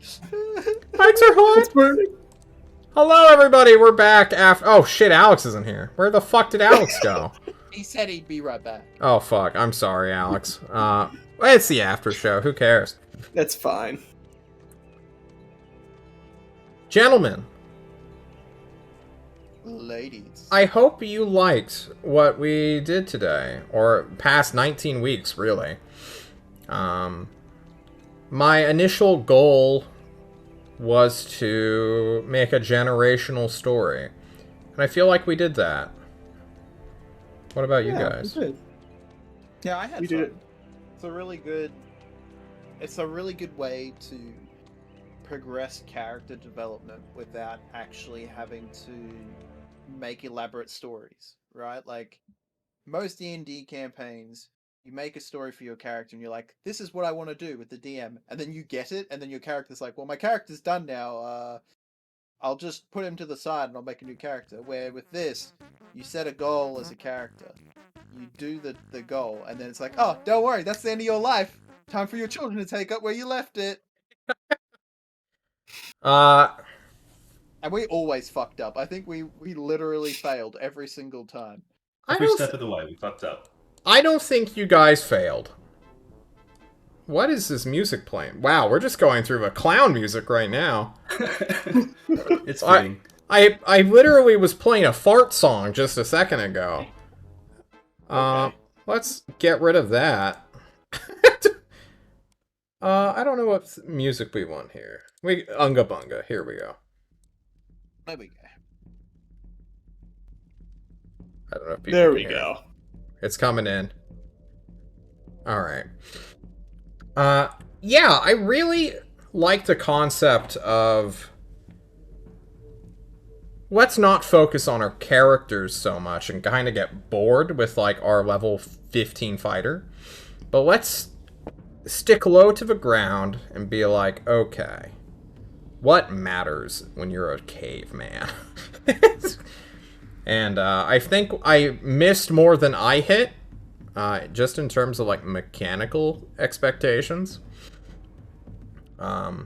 Mics are hot. Hello, everybody. We're back after. Oh shit, Alex isn't here. Where the fuck did Alex go? He said he'd be right back. Oh fuck. I'm sorry, Alex. It's the after show. Who cares? That's fine. Gentlemen, Ladies. I hope you liked what we did today, or past 19 weeks, really. My initial goal was to make a generational story, and I feel like we did that. What about you guys? We did. Yeah, I had We fun. did it. It's a really good way to progress character development without actually having to make elaborate stories, right? Like most D&D campaigns, you make a story for your character and you're like, this is what I want to do with the DM, and then you get it, and then your character's like, well, my character's done now, I'll just put him to the side and I'll make a new character. Where with this, you set a goal as a character, you do the goal, and then it's like, oh, don't worry, that's the end of your life, time for your children to take up where you left it. And we always fucked up. I think we literally failed every single time. Every step of the way, we fucked up. I don't think you guys failed. What is this music playing? Wow, we're just going through a clown music right now. It's fitting. I literally was playing a fart song just a second ago. Okay. Let's get rid of that. I don't know what music we want here. Unga Bunga, here we go. There we go. I don't know if people There can we hear go. it. It's coming in. Alright. Yeah, I really like the concept of let's not focus on our characters so much and kind of get bored with like our level 15 fighter, but let's stick low to the ground and be like, okay, what matters when you're a caveman? And I think I missed more than I hit, just in terms of like mechanical expectations. I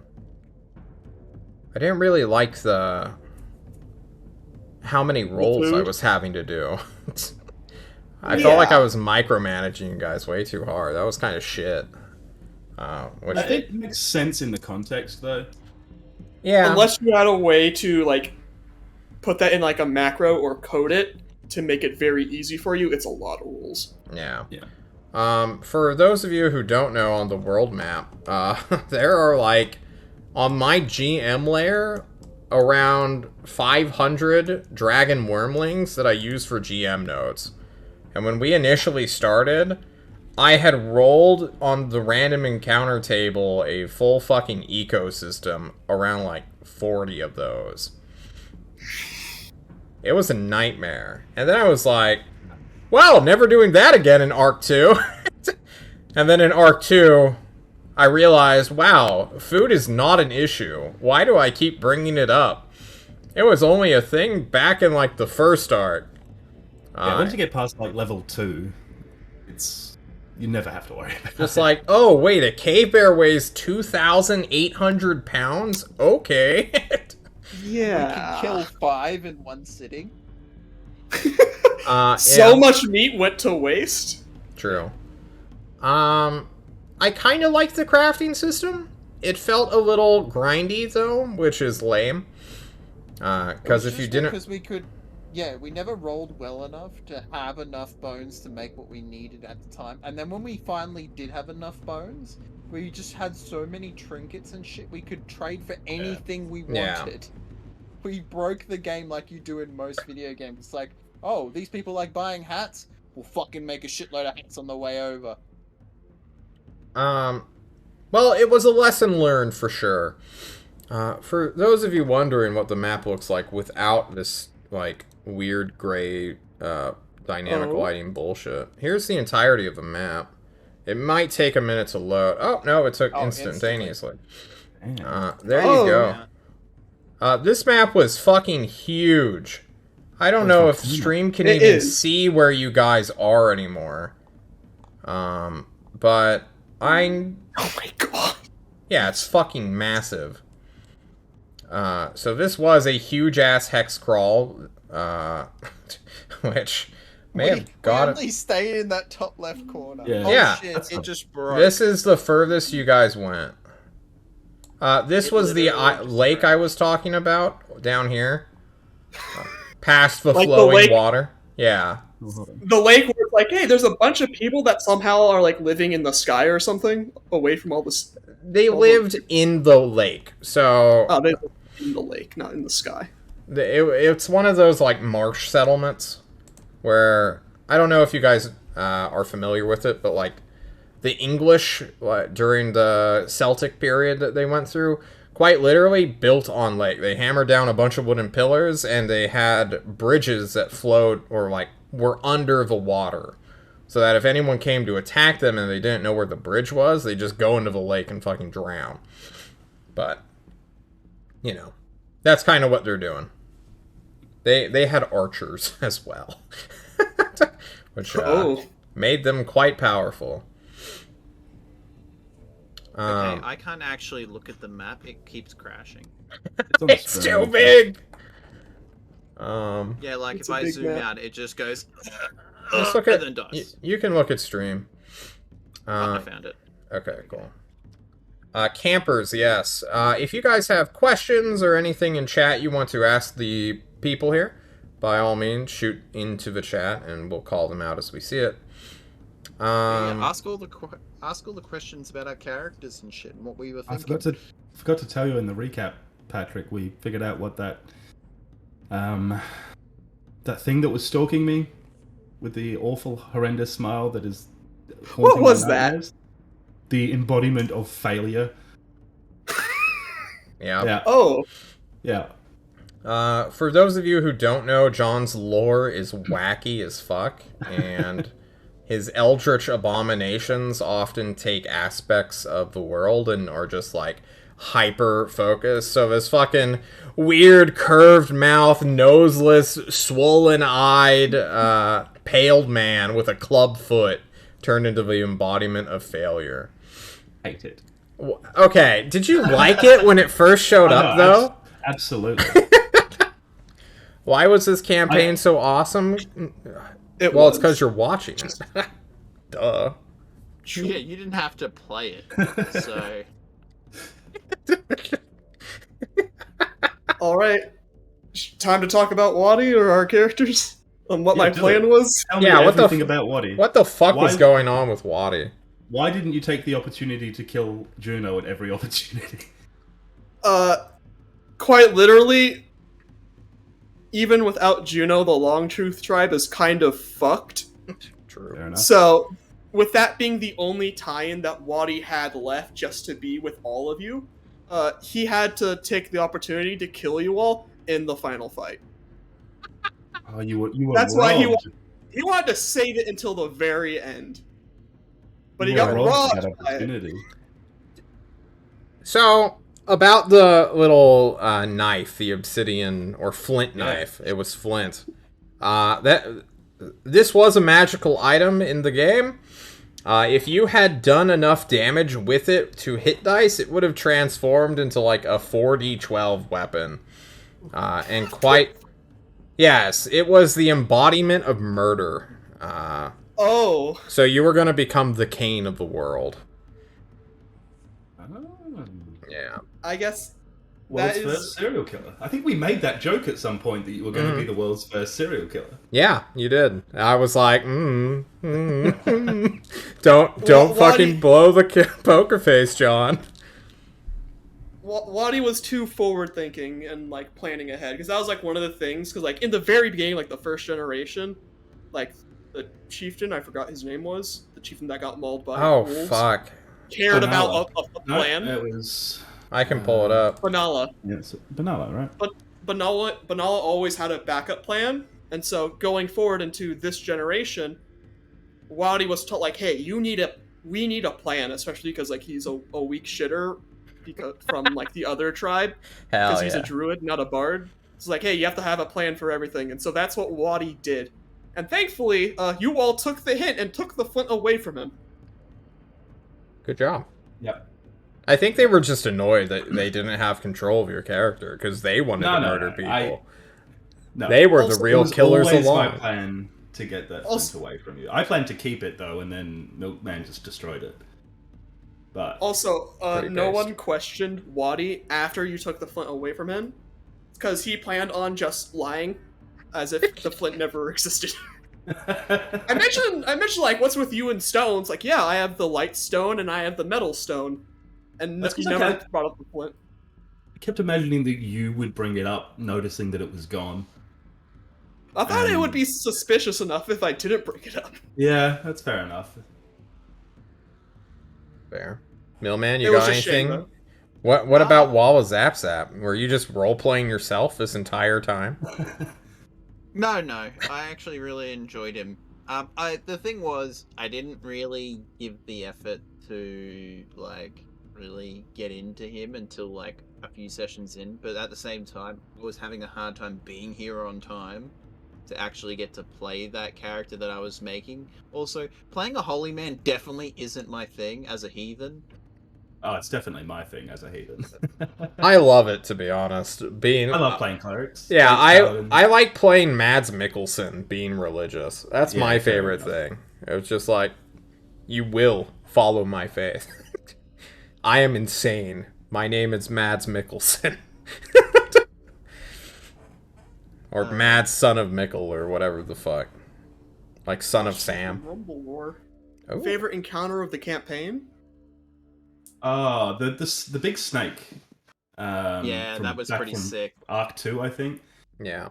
didn't really like how many rolls I was having to do. I felt like I was micromanaging you guys way too hard. That was kind of shit. Which I think it makes sense in the context, though. yeah, Unless you had a way to like put that in like a macro or code it to make it very easy for you, it's a lot of rules. yeah. Yeah. For those of you who don't know, on the world map, there are like, on my GM layer, around 500 dragon wormlings that I use for GM nodes. And when we initially started, I had rolled on the random encounter table a full fucking ecosystem around like 40 of those. It was a nightmare. And then I was like, well, never doing that again in Arc 2. And then in Arc 2, I realized, wow, food is not an issue. Why do I keep bringing it up? It was only a thing back in like the first arc. Yeah, once you get past like level 2, you never have to worry about it. Just like, oh, wait, a cave bear weighs 2,800 pounds? Okay. Yeah. We can kill 5 in one sitting. So much meat went to waste. True. I kind of liked the crafting system. It felt a little grindy, though, which is lame. Because if you didn't... Because we never rolled well enough to have enough bones to make what we needed at the time. And then when we finally did have enough bones, we just had so many trinkets and shit, we could trade for anything we wanted. We broke the game like you do in most video games. It's like, oh, these people like buying hats? We'll fucking make a shitload of hats on the way over. Well, it was a lesson learned for sure. For those of you wondering what the map looks like without this, like, weird gray, dynamic lighting bullshit, here's the entirety of the map. It might take a minute to load. Oh, no, it took instantaneously. There you go. This map was fucking huge. I don't know if stream can even see where you guys are anymore. But Oh my god. Yeah, it's fucking massive. So this was a huge-ass hex crawl, which may have got we only stayed in that top left corner. Yeah. Oh Yeah. shit, That's it a- just broke. This is the furthest you guys went. This It was the literally just lake I broke. was talking about down here. Past the Like the flowing lake- water. Yeah. The lake where it's like, hey, there's a bunch of people that somehow are like living in the sky or something, away from all this. They All the- lived in the lake. So Oh, they're in the lake, not in the sky. it's one of those like marsh settlements where I don't know if you guys are familiar with it, but like the English during the Celtic period that they went through quite literally built on lake. They hammered down a bunch of wooden pillars and they had bridges that flowed or like were under the water. So that if anyone came to attack them and they didn't know where the bridge was, they just go into the lake and fucking drown. But you know, that's kind of what they're doing. They had archers as well, which made them quite powerful. Okay, I can't actually look at the map. It keeps crashing. It's, on the It's screen. too big. Yeah, like It's if a I big zoom map. out, it just goes. Just look and at. then dies. You can look at stream. I found it. Okay, cool. Campers, yes. If you guys have questions or anything in chat you want to ask the people here, by all means, shoot into the chat and we'll call them out as we see it. Yeah, ask all the questions about our characters and shit and what we were I thinking. forgot to tell you in the recap, Patrick. We figured out what that thing that was stalking me with the awful, horrendous smile that is. What haunting was my that? nightmares. The embodiment of failure. Yeah. Yeah. Oh, Yeah. For those of you who don't know, John's lore is wacky as fuck, and his eldritch abominations often take aspects of the world and are just like hyper focused. So this fucking weird curved mouth, noseless, swollen eyed, paled man with a club foot turned into the embodiment of failure. Hate it. Okay, did you like it when it first showed up, though? Absolutely. Why was this campaign so awesome? it Well, was. it's because you're watching it. Duh. Yeah, you didn't have to play it, so All right, time to talk about Wadi or our characters and what Yeah, my do plan it. was. Tell me Yeah, what the everything f- about Waddy. What the fuck was Why- going on with Wadi? Why didn't you take the opportunity to kill Juno at every opportunity? Quite literally, even without Juno, the Longtooth tribe is kind of fucked. True. Fair enough. So, with that being the only tie-in that Wadi had left just to be with all of you, he had to take the opportunity to kill you all in the final fight. Oh, you were That's why he robbed. He wanted to save it until the very end. But he You were got robbed of robbed that by it. opportunity. So, about the little knife, the obsidian or flint Yeah. knife. It was flint. This was a magical item in the game. If you had done enough damage with it to hit dice, it would have transformed into like a 4d12 weapon. And quite... Yes, it was the embodiment of murder. Oh, So you were going to become the Cain of the world. Oh. Yeah. I guess World's That is- first serial killer. I think we made that joke at some point that you were going to be the world's first serial killer. Yeah, you did. I was like, don't Well, fucking Wadi- blow the poker face, John. Wadi was too forward thinking and like planning ahead because that was like one of the things because like in the very beginning, like the first generation, like the chieftain, I forgot his name was the chieftain that got mauled by Oh wolves, fuck! cared Banala. about a No, plan. it was I can pull it up. Banala. yes, Banala, right? Banala always had a backup plan, and so going forward into this generation, Wadi was told like, "Hey, we need a plan," especially because like he's a weak shitter because from like the other tribe Hell because he's yeah! a druid, not a bard. It's like, hey, you have to have a plan for everything, and so that's what Wadi did. And thankfully, you all took the hint and took the flint away from him. Good job. Yep. I think they were just annoyed that they didn't have control of your character because they wanted to murder people. They were the real killers always along. my plan to get that flint away from you. I planned to keep it though, and then Milkman just destroyed it. But Also, no based. one questioned Waddy after you took the flint away from him, because he planned on just lying, as if the flint never existed. I mentioned like, what's with you and stones? Like, yeah, I have the light stone and I have the metal stone, and That's 'cause you I never can't- brought up the flint. I kept imagining that you would bring it up, noticing that it was gone. I thought it would be suspicious enough if I didn't bring it up. Yeah, that's fair enough. Fair. Millman, It you was got a shame, anything? though. What about Walla Zap Zap? Were you just role playing yourself this entire time? No, I actually really enjoyed him. The thing was, I didn't really give the effort to like really get into him until like a few sessions in. But at the same time, I was having a hard time being here on time to actually get to play that character that I was making. Also, playing a holy man definitely isn't my thing as a heathen. Oh, it's definitely my thing as a heathen. I love it, to be honest. I love playing clerics. Yeah, Paladins. I like playing Mads Mikkelsen being religious. That's my fair favorite enough. thing. It was just like, you will follow my faith. I am insane. My name is Mads Mikkelsen. Or Mads son of Mikkel, or whatever the fuck. Like son of Sam. Rumble War. Oh. Favorite encounter of the campaign? Oh, the big snake. Yeah, from- that was back pretty from sick. Arc 2, I think. Yeah.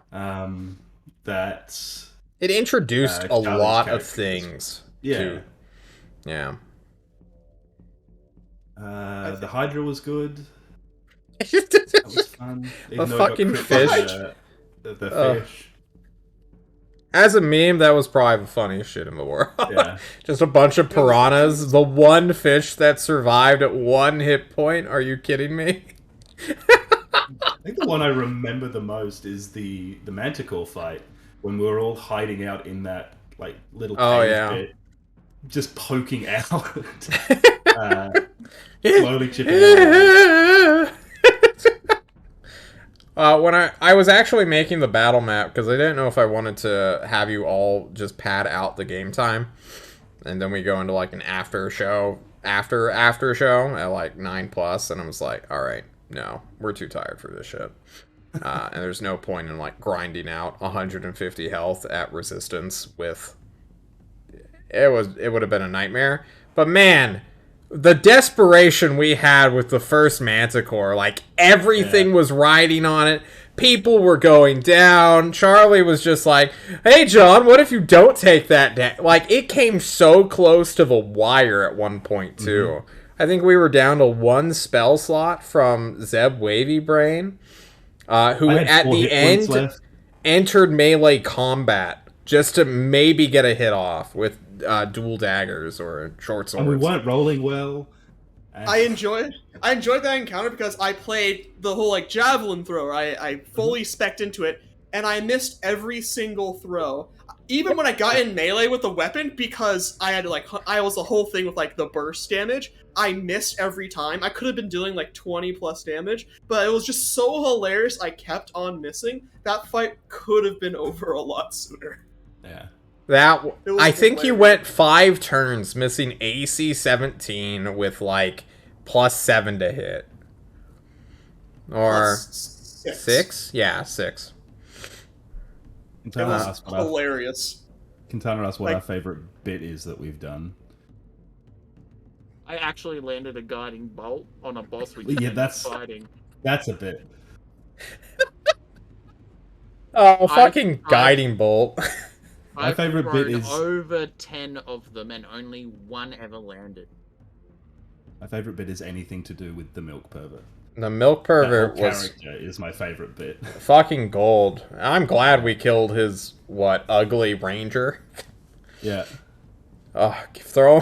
That It introduced a Charlie's lot of character things. yeah. Too. Yeah. The Hydra was good. That was fun. Even though it got fucking crit by fish. The Ugh. fish. As a meme, that was probably the funniest shit in the world. Yeah. Just a bunch of piranhas. The one fish that survived at 1 hit point. Are you kidding me? I think the one I remember the most is the Manticore fight when we were all hiding out in that like little Oh, cave yeah. bit, just poking out, slowly chipping away. When I was actually making the battle map, because I didn't know if I wanted to have you all just pad out the game time, and then we go into like an after show at like 9+, and I was like, all right, no, we're too tired for this shit. And there's no point in like grinding out 150 health at resistance with. It would have been a nightmare. But man, the desperation we had with the first Manticore, like everything was riding on it. People were going down. Charlie was just like, "Hey John, what if you don't take that down?" Like it came so close to the wire at one point too. I think we were down to 1 spell slot from Zeb Wavy Brain, who I had at 4 the hit points end left. entered melee combat just to maybe get a hit off with dual daggers or short swords. And we weren't rolling well. And I enjoyed that encounter because I played the whole like javelin thrower. I fully spec'd into it, and I missed every single throw. Even when I got in melee with the weapon, because I had like I was the whole thing with like the burst damage. I missed every time. I could have been doing like 20+ damage, but it was just so hilarious. I kept on missing. That fight could have been over a lot sooner. Yeah. That It was I think you hilarious. went 5 turns missing AC 17 with like +7 to hit. Or Plus 6? Yeah, 6. It Quintana was asked what our, hilarious. Quintana asked what Like- our favorite bit is that we've done. I actually landed a guiding bolt on a boss we Yeah, kept that's- fighting. That's a bit. Oh, fucking I- guiding bolt. My I've favorite bit thrown is- over 10 of them and only 1 ever landed. My favorite bit is anything to do with the milk pervert. The milk That whole pervert was character is my favorite bit. fucking gold. I'm glad we killed his ugly ranger. Yeah. Oh, throw.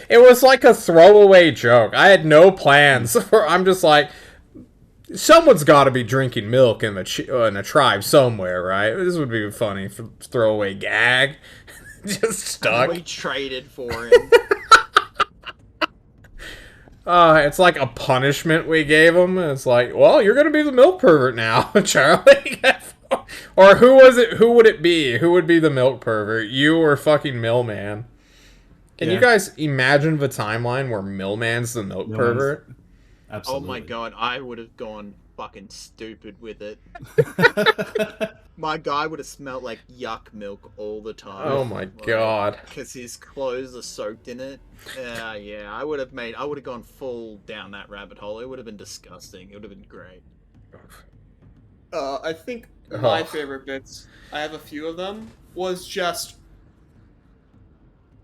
It was like a throwaway joke. I had no plans. I'm just like, someone's got to be drinking milk in a tribe somewhere, right? This would be funny for throwaway gag. Just stuck. We traded for him. It's like a punishment we gave him. It's like, well, you're gonna be the milk pervert now, Charlie. Or who was it? Who would it be? Who would be the milk pervert? You or fucking Millman? Can you guys imagine the timeline where Millman's the milk pervert? Absolutely. Oh my god, I would have gone fucking stupid with it. My guy would have smelled like yuck milk all the time. Oh my god. Because his clothes are soaked in it. Yeah, I would have gone full down that rabbit hole. It would have been disgusting. It would have been great. I think my Oh. favorite bits, I have a few of them, was just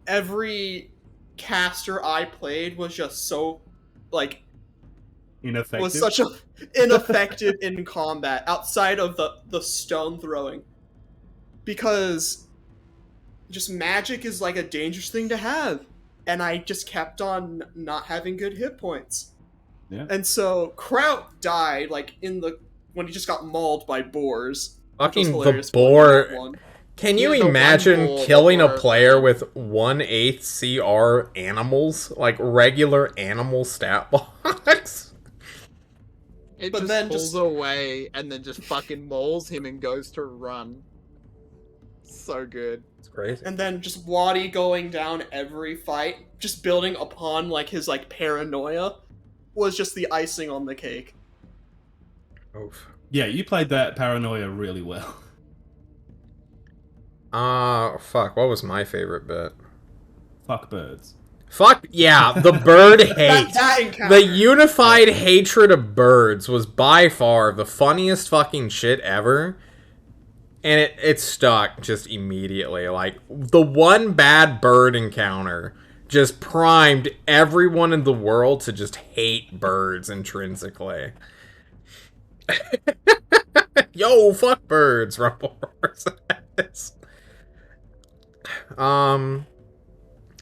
every caster I played was just so, like, Ineffective. was such a ineffective in combat outside of the stone throwing, because just magic is like a dangerous thing to have, and I just kept on not having good hit points. Yeah. And so Kraut died like when he just got mauled by boars. Which was Fucking hilarious the when he boar. got one. Can you He's the one imagine bull killing a before- player with 1/8 CR animals? Like regular animal stat blocks? It But just then pulls just- away and then just fucking mauls him and goes to run. So good. It's crazy. And then just Wadi going down every fight, just building upon like his like paranoia, was just the icing on the cake. Oof. Yeah, you played that paranoia really well. Fuck, what was my favorite bit? Fuck birds. Fuck, yeah, the bird hate. That encounter. The unified hatred of birds was by far the funniest fucking shit ever. And it stuck just immediately. Like, the one bad bird encounter just primed everyone in the world to just hate birds intrinsically. Yo, fuck birds, Rumble says.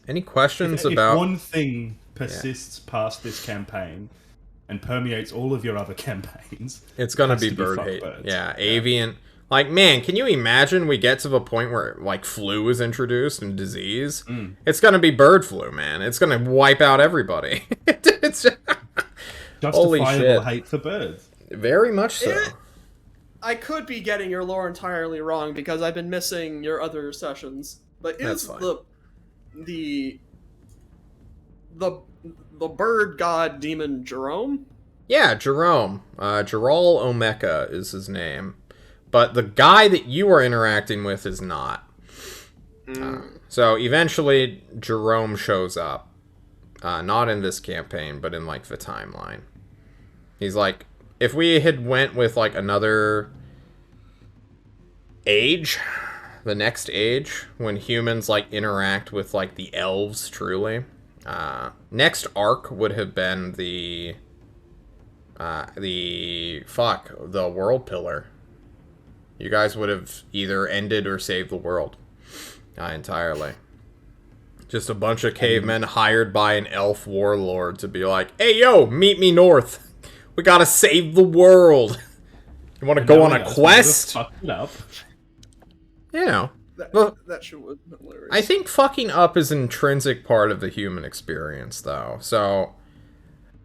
Any questions If about... one thing persists past this campaign and permeates all of your other campaigns, It's gonna has be to bird fuck hate. birds. Yeah, avian. Like, man, can you imagine we get to the point where, like, flu is introduced and disease? Mm. It's gonna be bird flu, man. It's gonna wipe out everybody. It's just... Holy Justifiable shit. hate for birds. Very much so. Yeah. I could be getting your lore entirely wrong because I've been missing your other sessions. But That's is fine. the bird god demon Jerome? Yeah, Jerome. Gerol Omeka is his name. But the guy that you are interacting with is not. So eventually, Jerome shows up. Not in this campaign, but in, like, the timeline. He's like, if we had went with, like, another age, the next age, when humans, like, interact with, like, the elves, truly, next arc would have been the World Pillar. You guys would have either ended or saved the world entirely. Just a bunch of cavemen hired by an elf warlord to be like, hey, yo, meet me north. We gotta save the world. You want to go on a quest? Fucked it up. You know. That, Well, that shit was hilarious. I think fucking up is an intrinsic part of the human experience, though. So,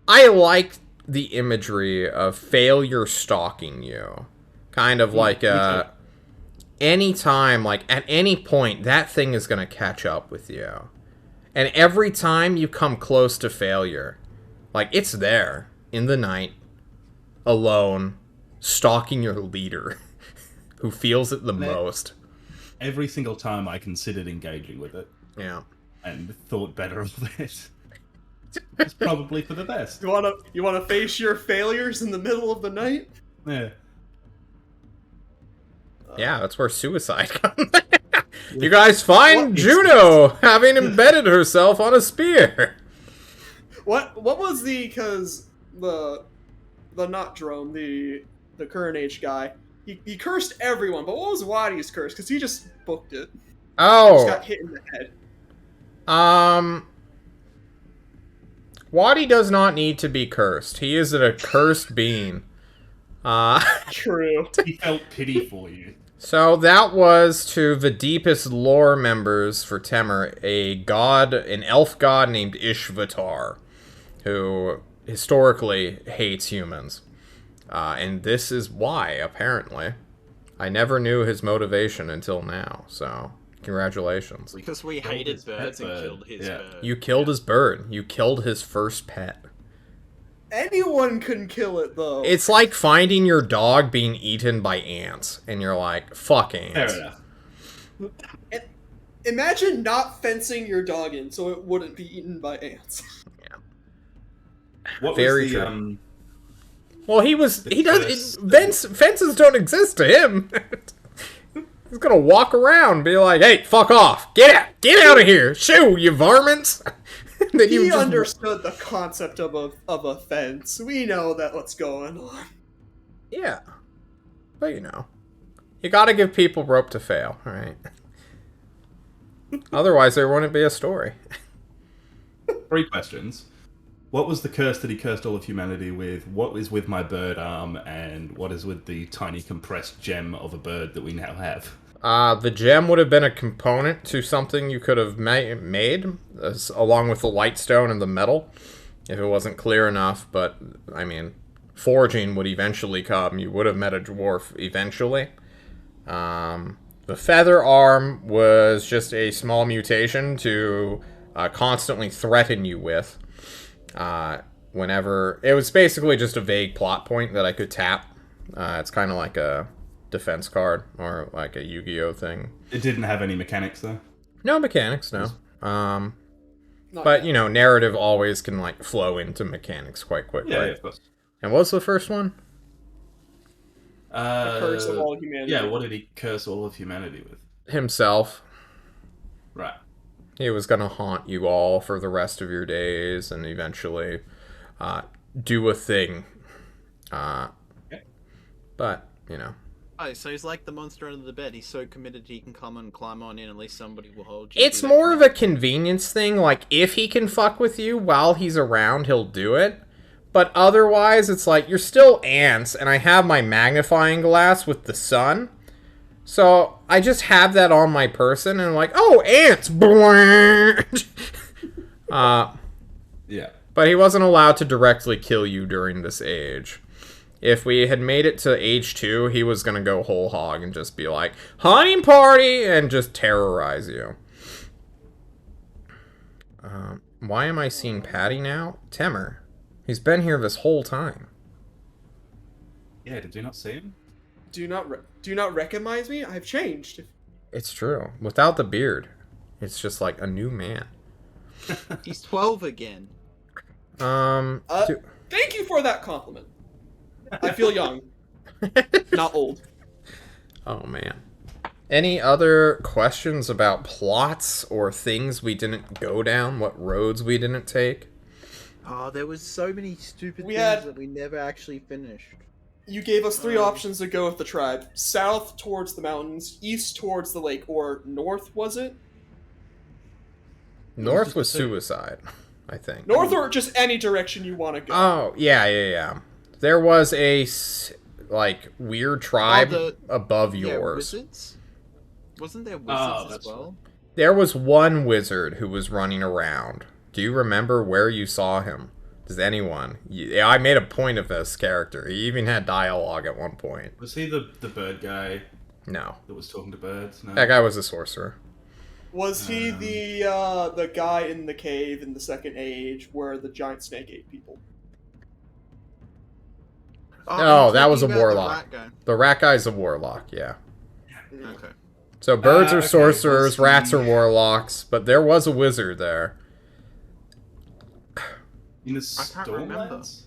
I like the imagery of failure stalking you. Kind of like, any time, like, at any point, that thing is gonna catch up with you. And every time you come close to failure, like, it's there, in the night, alone, stalking your leader, who feels it the most. Every single time I considered engaging with it Yeah. and thought better of it. It's probably for the best. You wanna face your failures in the middle of the night? Yeah. Yeah, that's where suicide comes. You guys find What? Juno having embedded herself on a spear. What was because the not Jerome, the current age guy, he cursed everyone, but what was Wadi's curse? Because he just booked it. Just Oh, got hit in the head. Wadi does not need to be cursed. He is a cursed being. True. He felt pity for you. So that was to the deepest lore members for Temer, an elf god named Ishvatar. who historically hates humans. And this is why, apparently. I never knew his motivation until now, so congratulations. Because we Killed hated his pet birds and bird. killed his Yeah. bird. You killed his bird. You killed his first pet. Anyone can kill it though. It's like finding your dog being eaten by ants, and you're like, fuck ants. Fair enough. Imagine not fencing your dog in so it wouldn't be eaten by ants. What Very was the true. Well, fences don't exist to him. He's gonna walk around and be like, hey, fuck off. Get out of here. Shoo, you varmints. Then He just- understood the concept of a fence. We know that what's going on. Yeah. But you gotta give people rope to fail, alright? Otherwise, there wouldn't be a story. 3 questions. What was the curse that he cursed all of humanity with? What is with my bird arm? And what is with the tiny compressed gem of a bird that we now have? The gem would have been a component to something you could have made, along with the lightstone and the metal, if it wasn't clear enough. But, I mean, forging would eventually come. You would have met a dwarf eventually. The feather arm was just a small mutation to constantly threaten you with. Whenever it was basically just a vague plot point that I could tap. It's kind of like a defense card or like a Yu-Gi-Oh thing. It didn't have any mechanics, though. No mechanics, no. Not But yet. narrative always can like flow into mechanics quite quickly. Yeah, of course. And what was the first one? The curse of all humanity. Yeah, what did he curse all of humanity with? Himself. Right. He was gonna haunt you all for the rest of your days and eventually do a thing. But, Oh, so he's like the monster under the bed. He's so committed he can come and climb on in. At least somebody will hold you. it's more of a convenience thing. Like, if he can fuck with you while he's around, he'll do it. But otherwise, it's like, you're still ants, and I have my magnifying glass with the sun. So, I just have that on my person, and I'm like, oh, ants! Yeah. But he wasn't allowed to directly kill you during this age. If we had made it to age 2, he was going to go whole hog and just be like, hunting party, and just terrorize you. Why am I seeing Patty now? Temmer. He's been here this whole time. Yeah, did you not see him? Do you not recognize me? I've changed. It's true. Without the beard, it's just like a new man. He's 12 again. Thank you for that compliment. I feel young, not old. Oh, man. Any other questions about plots or things we didn't go down? What roads we didn't take? Oh, there was so many stupid We things had- that we never actually finished. You gave us 3 options to go with the tribe: south towards the mountains, east towards the lake, or north. Was it North just was the two. suicide, I think. north or just any direction you want to go? Oh, yeah. There was a, weird tribe Oh, above Yeah, yours. wizards? Wasn't there wizards Oh, as that's well? There was one wizard who was running around. Do you remember where you saw him? Does anyone? Yeah, I made a point of this character. He even had dialogue at one point. Was he the bird guy No. that was talking to birds? No. That guy was a sorcerer. Was he the guy in the cave in the Second Age where the giant snake ate people? No, I'm that was talking a about the warlock. rat guy. The rat guy's a warlock, yeah. Okay. So birds are okay, sorcerers, was rats he- are warlocks, but there was a wizard there. In the I can't remember. Stormlands?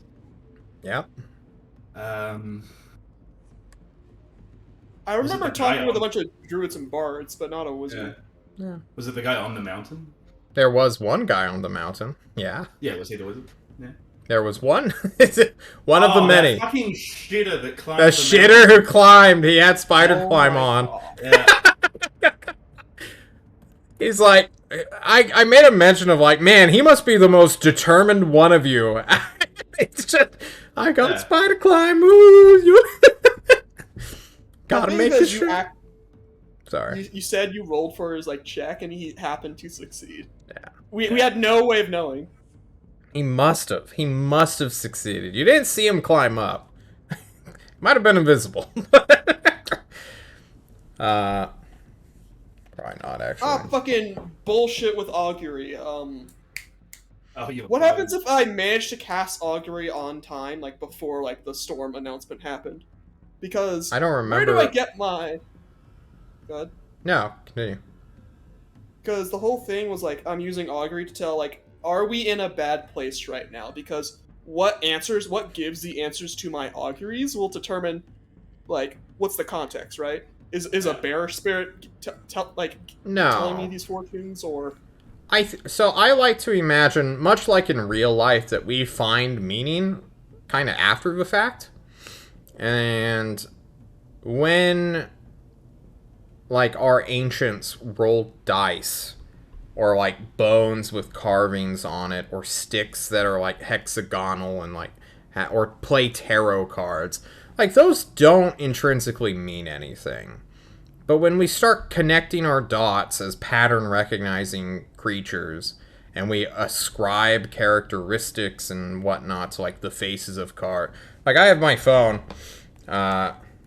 Yep. I Was it remember the guy talking with a on- bunch of druids and bards, but not a Yeah. wizard. Yeah. Was it the guy on the mountain? There was one guy on the mountain. Yeah. Yeah, was he the wizard? Yeah. There was one. One of the Oh, many. That fucking shitter that climbed The shitter who climbed. He had spider Oh climb my on. God. Yeah. He's like, I made a mention of like, man, he must be the most determined one of you. It's just, I got Yeah. spider climb. Ooh, you. Gotta I make think it that you sure. Sorry. You said you rolled for his check and he happened to succeed. Yeah. We had no way of knowing. He must have. He must have succeeded. You didn't see him climb up. Might have been invisible. Probably not, actually. Fucking bullshit with augury. You're What right. happens if I manage to cast augury on time, like before like the storm announcement happened? Because I don't where remember. do I get my? God. No, continue. Because the whole thing was like I'm using augury to tell like, are we in a bad place right now? Because what gives the answers to my auguries will determine, like, what's the context, right? Is a bear spirit telling me No. these fortunes, or So I like to imagine, much like in real life, that we find meaning kind of after the fact. And when, like, our ancients rolled dice, or, like, bones with carvings on it, or sticks that are, like, hexagonal and, like, or play tarot cards, like, those don't intrinsically mean anything. But when we start connecting our dots as pattern recognizing creatures, and we ascribe characteristics and whatnot to, like, the faces of cards. Like, I have my phone.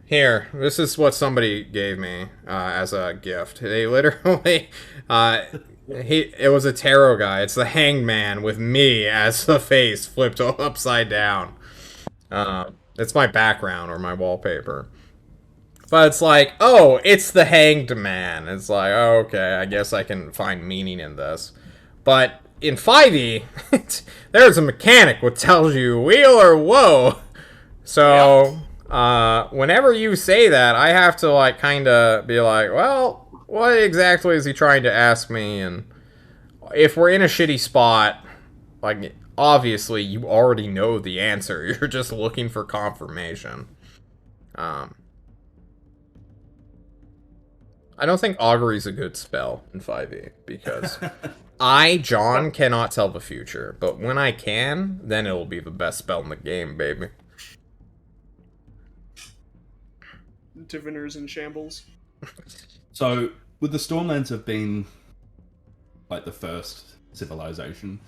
Here, this is what somebody gave me as a gift. They literally, it was a tarot guy. It's the Hanged Man with me as the face flipped upside down. It's my background or my wallpaper. But it's like, oh, it's the Hanged Man. It's like, oh, okay, I guess I can find meaning in this. But in 5e, there's a mechanic which tells you wheel or woe. So, whenever you say that, I have to, like, kind of be like, well, what exactly is he trying to ask me? And if we're in a shitty spot, like, obviously you already know the answer. You're just looking for confirmation. I don't think augury is a good spell in 5e, because I, John, cannot tell the future. But when I can, then it'll be the best spell in the game, baby. diviners in shambles? So, would the Stormlands have been like the first civilization?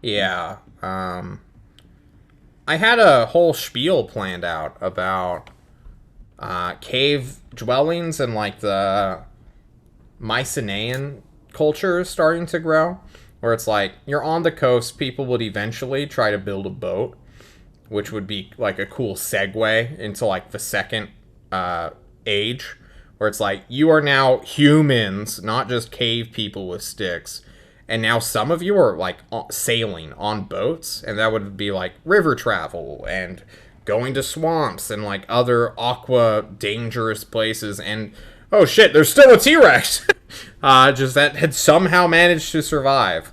Yeah. I had a whole spiel planned out about cave dwellings and, like, the Mycenaean culture starting to grow, where it's like you're on the coast, people would eventually try to build a boat, which would be like a cool segue into, like, the second age, where it's like you are now humans, not just cave people with sticks, and now some of you are, like, sailing on boats, and that would be like river travel and going to swamps and, like, other aqua dangerous places. And oh shit, there's still a T-Rex. Just that had somehow managed to survive.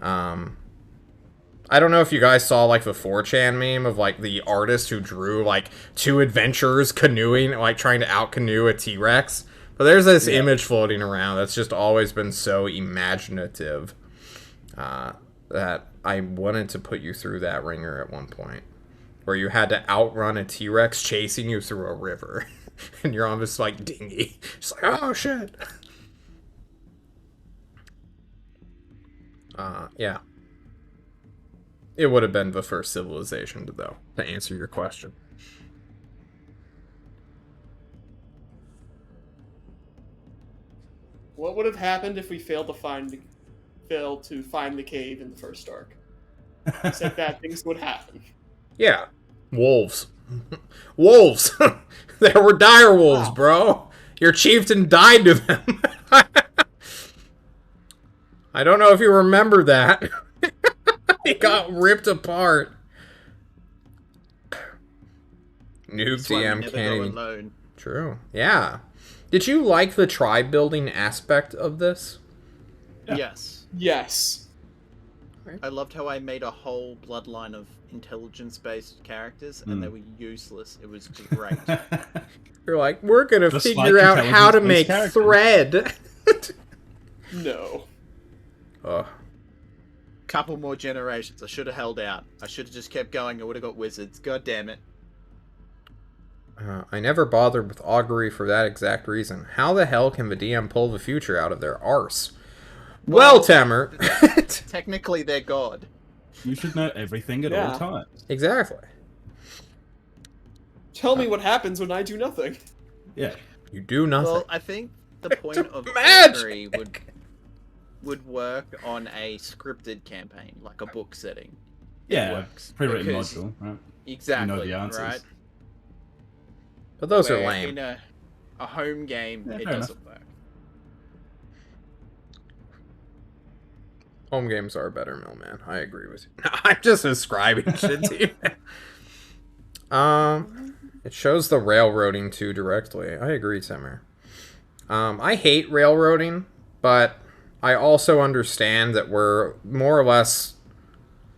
I don't know if you guys saw, like, the 4chan meme of, like, the artist who drew, like, two adventurers canoeing, like, trying to out-canoe a T-Rex. But there's this image floating around that's just always been so imaginative that I wanted to put you through that ringer at one point, where you had to outrun a T-Rex chasing you through a river. And you're on this, like, dinghy. Just like, oh, shit. Yeah. It would have been the first civilization, though, to answer your question. What would have happened if we failed to find the cave in the first arc? Said bad things would happen. Yeah. Wolves. Wolves! There were dire wolves, bro. Your chieftain died to them. I don't know if you remember that. He got ripped apart. Noob That's why we TM never go can't even... alone. True. Yeah. Did you like the tribe building aspect of this? Yeah. Yes. Yes. I loved how I made a whole bloodline of intelligence-based characters, and they were useless. It was great. You're like, we're gonna Just figure like out how to intelligence-based make characters. thread. No. Ugh. Couple more generations. I should have held out. I should have just kept going. I would have got wizards. God damn it. I never bothered with augury for that exact reason. How the hell can the DM pull the future out of their arse? Well, Tamer. Technically, they're God. You should know everything at Yeah. all times. Exactly. Tell me what happens when I do nothing. Yeah. You do nothing. Well, I think the point of magic! Angry would work on a scripted campaign, like a book setting. It Yeah, works, pre-written because- module, right? Exactly. the answers. Right. But those are Where lame. In a home game, Yeah, it fair doesn't work. Home games are better, Millman. I agree with you. I'm just describing shit to you. It shows the railroading too directly. I agree, Timmer. I hate railroading, but I also understand that we're more or less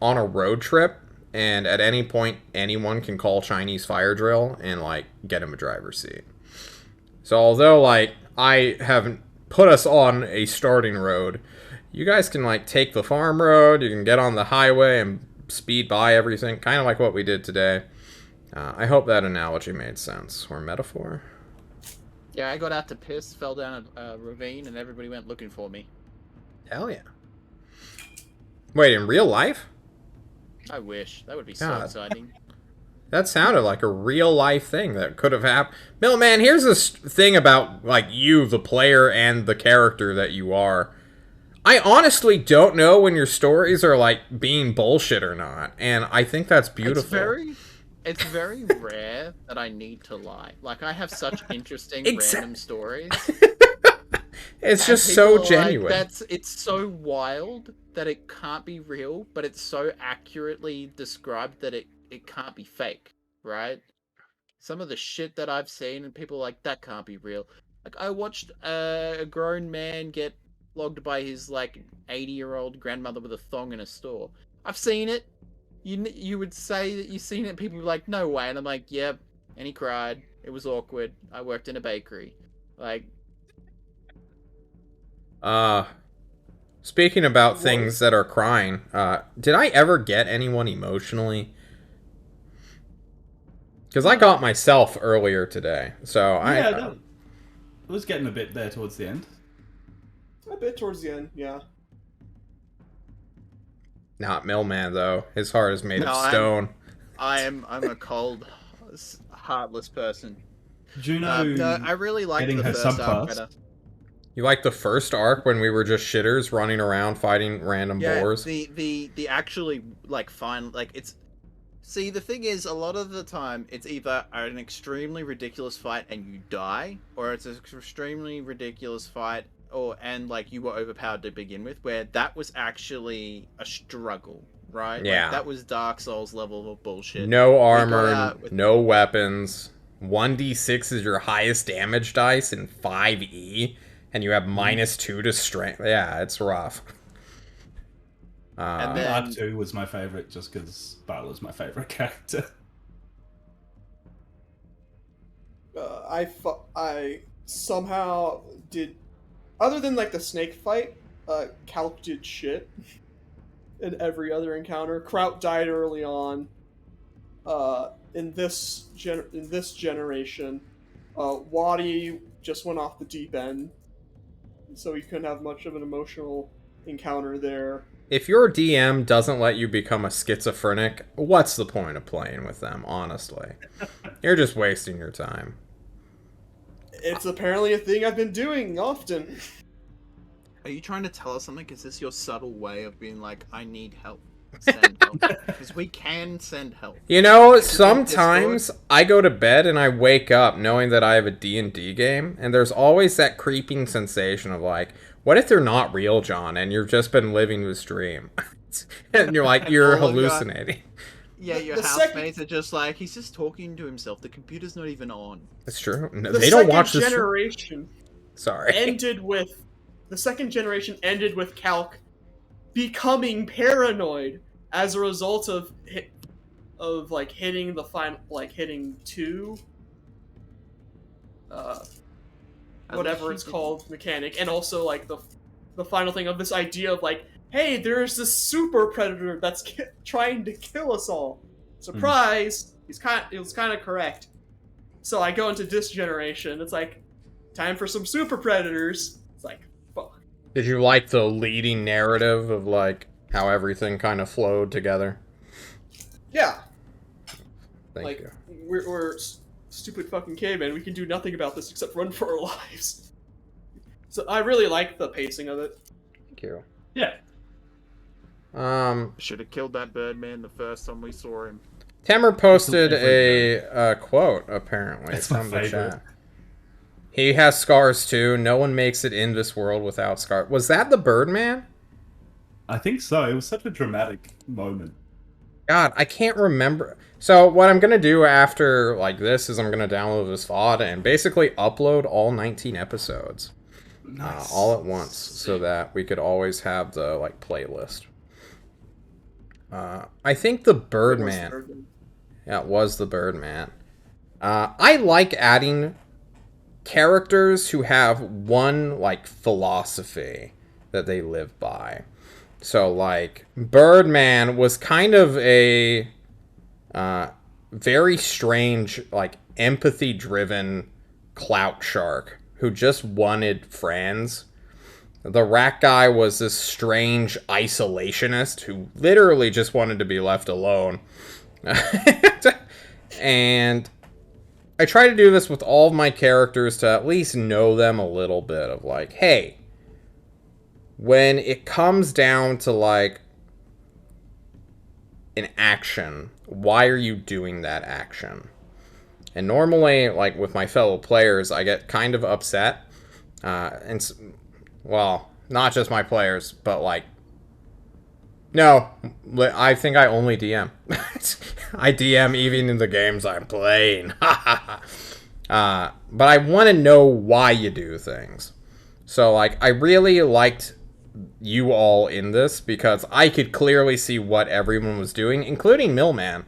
on a road trip, and at any point, anyone can call Chinese fire drill and, like, get him a driver's seat. So although, like, I haven't put us on a starting road, you guys can, like, take the farm road, you can get on the highway and speed by everything, kind of like what we did today. I hope that analogy made sense, or metaphor. Yeah, I got out to piss, fell down a ravine, and everybody went looking for me. Hell yeah. Wait, in real life? I wish. That would be so God. exciting. That sounded like a real life thing that could have happened. Millman, here's this thing about, like, you, the player, and the character that you are. I honestly don't know when your stories are, like, being bullshit or not, and I think that's beautiful. It's very rare that I need to lie. Like, I have such interesting random stories. It's And just so people are like, genuine. it's so wild that it can't be real, but it's so accurately described that it can't be fake, right? Some of the shit that I've seen, and people are like, that can't be real. Like, I watched a grown man get logged by his, like, 80-year-old grandmother with a thong in a store. I've seen it. You would say that you've seen it, people would be like, no way. And I'm like, yep. And he cried. It was awkward. I worked in a bakery. Like, Speaking about things that are crying, did I ever get anyone emotionally? Because I got myself earlier today, so It was getting a bit there towards the end. A bit towards the end, yeah. Not Millman though. His heart is made No, of stone. I'm a cold, heartless person. Juno No, I really like getting the her first arc subclass. better. You like the first arc when we were just shitters running around fighting random boars? The actually like fine like it's. See, the thing is, a lot of the time, it's either an extremely ridiculous fight and you die, or it's an extremely ridiculous fight, and like you were overpowered to begin with, where that was actually a struggle, right? Yeah. Like, that was Dark Souls level of bullshit. No got armor, out with- no weapons. 1d6 is your highest damage dice in 5e, and you have -2 to strength. Yeah, it's rough. And then- Arc 2 was my favorite just because Barla's my favorite character. I somehow did, other than like the snake fight, Calc did shit in every other encounter. Kraut died early on. In this generation, Wadi just went off the deep end, so he couldn't have much of an emotional encounter there. If your DM doesn't let you become a schizophrenic, what's the point of playing with them, honestly? You're just wasting your time. It's apparently a thing I've been doing often. Are you trying to tell us something? Is this your subtle way of being like, I need help? Send help. Because we can send help. You know, Discord. sometimes I go to bed and I wake up knowing that I have a D&D game, and there's always that creeping sensation of like, what if they're not real, John, and you've just been living this dream? And you're like, you're Oh my God. hallucinating. Yeah, your The housemates are just like, he's just talking to himself. The computer's not even on. It's true. No, The they don't second watch this. generation Sorry. ended with Calc becoming paranoid as a result of hitting the final, like hitting 2 whatever it's called mechanic, and also like the final thing of this idea of like, hey, there's this super predator that's trying to kill us all. Surprise! It was kind of correct. So I go into this generation. It's like, time for some super predators. It's like, fuck. Did you like the leading narrative of like, how everything kind of flowed together. Yeah, Thank like you. we're stupid fucking cavemen. We can do nothing about this except run for our lives. So I really like the pacing of it. Thank you. Yeah. Should have killed that Birdman the first time we saw him. Tamer posted Every a quote, apparently, That's my from the favorite. chat. He has scars too. No one makes it in this world without scars. Was that the Birdman? I think so. It was such a dramatic moment. God, I can't remember. So what I'm gonna do after like this is I'm gonna download this VOD and basically upload all 19 episodes Nice. all at once, so that we could always have the like playlist. I think the Birdman. Yeah, it was the Birdman. I like adding characters who have one like philosophy that they live by. So like Birdman was kind of a very strange, like empathy driven clout shark who just wanted friends. The rat guy was this strange isolationist who literally just wanted to be left alone. And I try to do this with all of my characters to at least know them a little bit of like, hey, when it comes down to like an action, why are you doing that action? And normally, like with my fellow players, I get kind of upset. Well, not just my players, but like, no, I think I only DM. I DM even in the games I'm playing. But I want to know why you do things. So, like, I really liked you all in this because I could clearly see what everyone was doing, including Millman.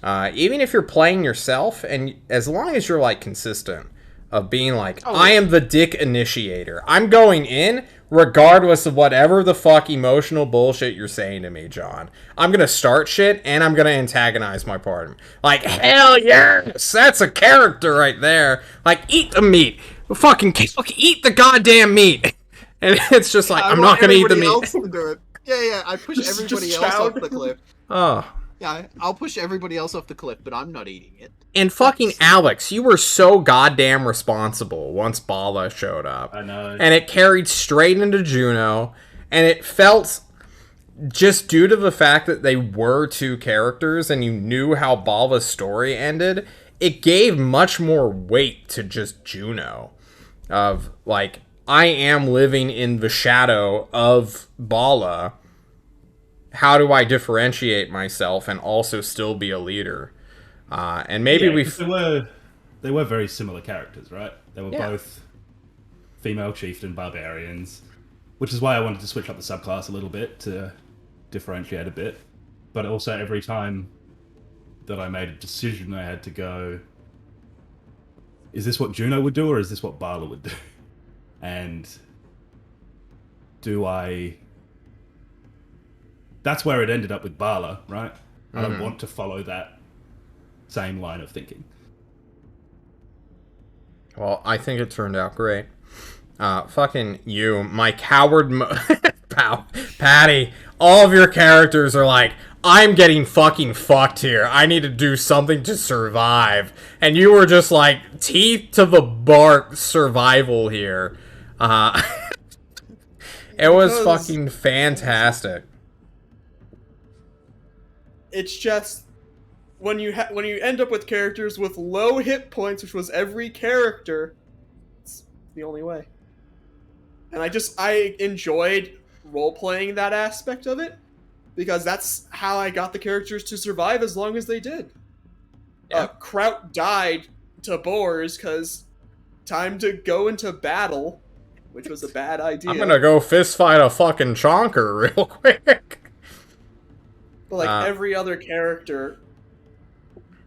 Even if you're playing yourself, and as long as you're, like, consistent of being like, I am the dick initiator. I'm going in regardless of whatever the fuck emotional bullshit you're saying to me, John. I'm gonna start shit, and I'm gonna antagonize my partner. Like, hell yes! That's a character right there. Like, eat the meat. Fucking eat the goddamn meat. And it's just like, I'm not gonna eat the meat. Else to do it. Yeah, I push Just everybody else chow off the cliff. Oh. Yeah, I'll push everybody else off the cliff, but I'm not eating it. And fucking Alex, you were so goddamn responsible once Bala showed up. I know. And it carried straight into Juno, and it felt, just due to the fact that they were two characters and you knew how Bala's story ended, it gave much more weight to just Juno. Of, like, I am living in the shadow of Bala. How do I differentiate myself and also still be a leader? And maybe Yeah, 'cause they were very similar characters, right? They were both female chieftain barbarians, which is why I wanted to switch up the subclass a little bit to differentiate a bit. But also every time that I made a decision, I had to go, is this what Juno would do or is this what Bala would do? And do I... That's where it ended up with Bala, right? I don't want to follow that same line of thinking. Well, I think it turned out great. Fucking you, my coward Patty, all of your characters are like, I'm getting fucking fucked here. I need to do something to survive. And you were just like, teeth to the bark survival here. It was fucking fantastic. It's just when you end up with characters with low hit points, which was every character, it's the only way. And I enjoyed role playing that aspect of it because that's how I got the characters to survive as long as they did. Kraut died to boars because time to go into battle, which was a bad idea. I'm gonna go fist fight a fucking chonker real quick. But like every other character,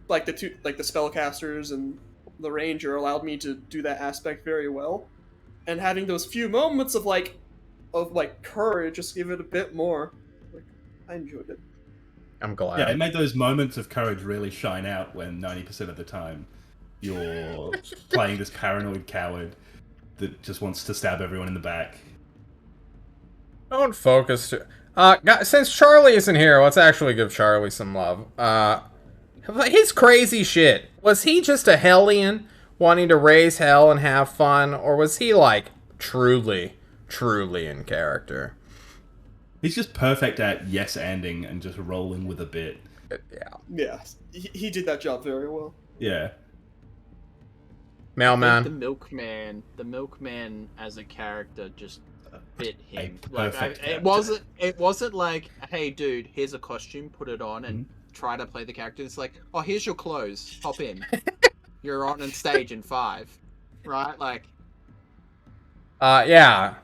like the spellcasters and the ranger, allowed me to do that aspect very well, and having those few moments of courage just give it a bit more. Like, I enjoyed it. I'm glad. Yeah, it made those moments of courage really shine out when 90% of the time you're playing this paranoid coward that just wants to stab everyone in the back. Don't focus. Since Charlie isn't here, let's actually give Charlie some love. His crazy shit. Was he just a hellion wanting to raise hell and have fun, or was he like truly in character? He's just perfect at yes-anding and just rolling with a bit. Yeah. Yeah, he did that job very well. Yeah. Mailman. The milkman as a character just fit him. A Like perfect it wasn't like, hey dude, here's a costume, put it on and try to play the character. It's like, oh, here's your clothes, hop in. You're on stage in 5, right? Like, Yeah.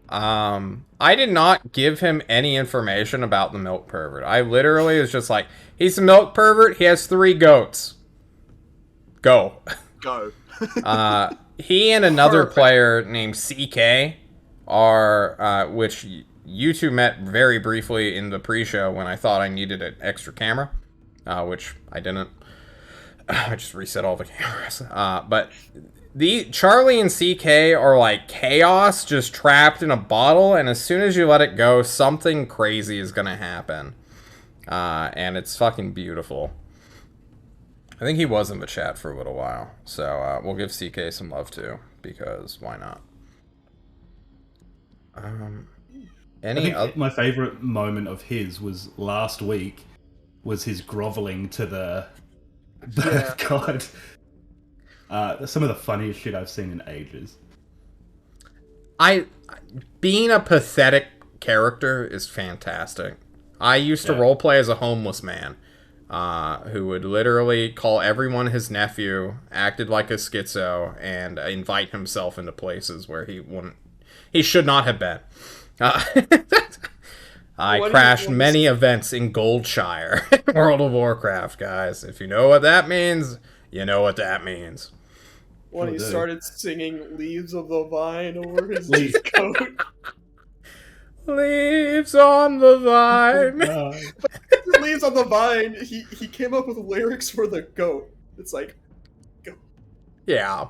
I did not give him any information about the milk pervert. I literally was just like, he's a milk pervert. He has 3 goats. Go. go. He and another Perfect. player named CK are, which you two met very briefly in the pre-show when I thought I needed an extra camera, which I didn't. I just reset all the cameras. But the Charlie and CK are like chaos just trapped in a bottle, and as soon as you let it go, something crazy is gonna happen. And it's fucking beautiful. I think he was in the chat for a little while, so we'll give CK some love too, because why not? I think my favorite moment of his was last week, was his groveling to the god. Some of the funniest shit I've seen in ages. Being a pathetic character is fantastic. I used to roleplay as a homeless man, who would literally call everyone his nephew, acted like a schizo, and invite himself into places where he should not have been. I crashed many events in Goldshire, World of Warcraft, guys. If you know what that means, you know what that means. When he started singing "Leaves of the Vine" over his Leaves. coat. Leaves on the vine. Leaves on the Vine. He came up with lyrics for the goat. It's like, go. Yeah.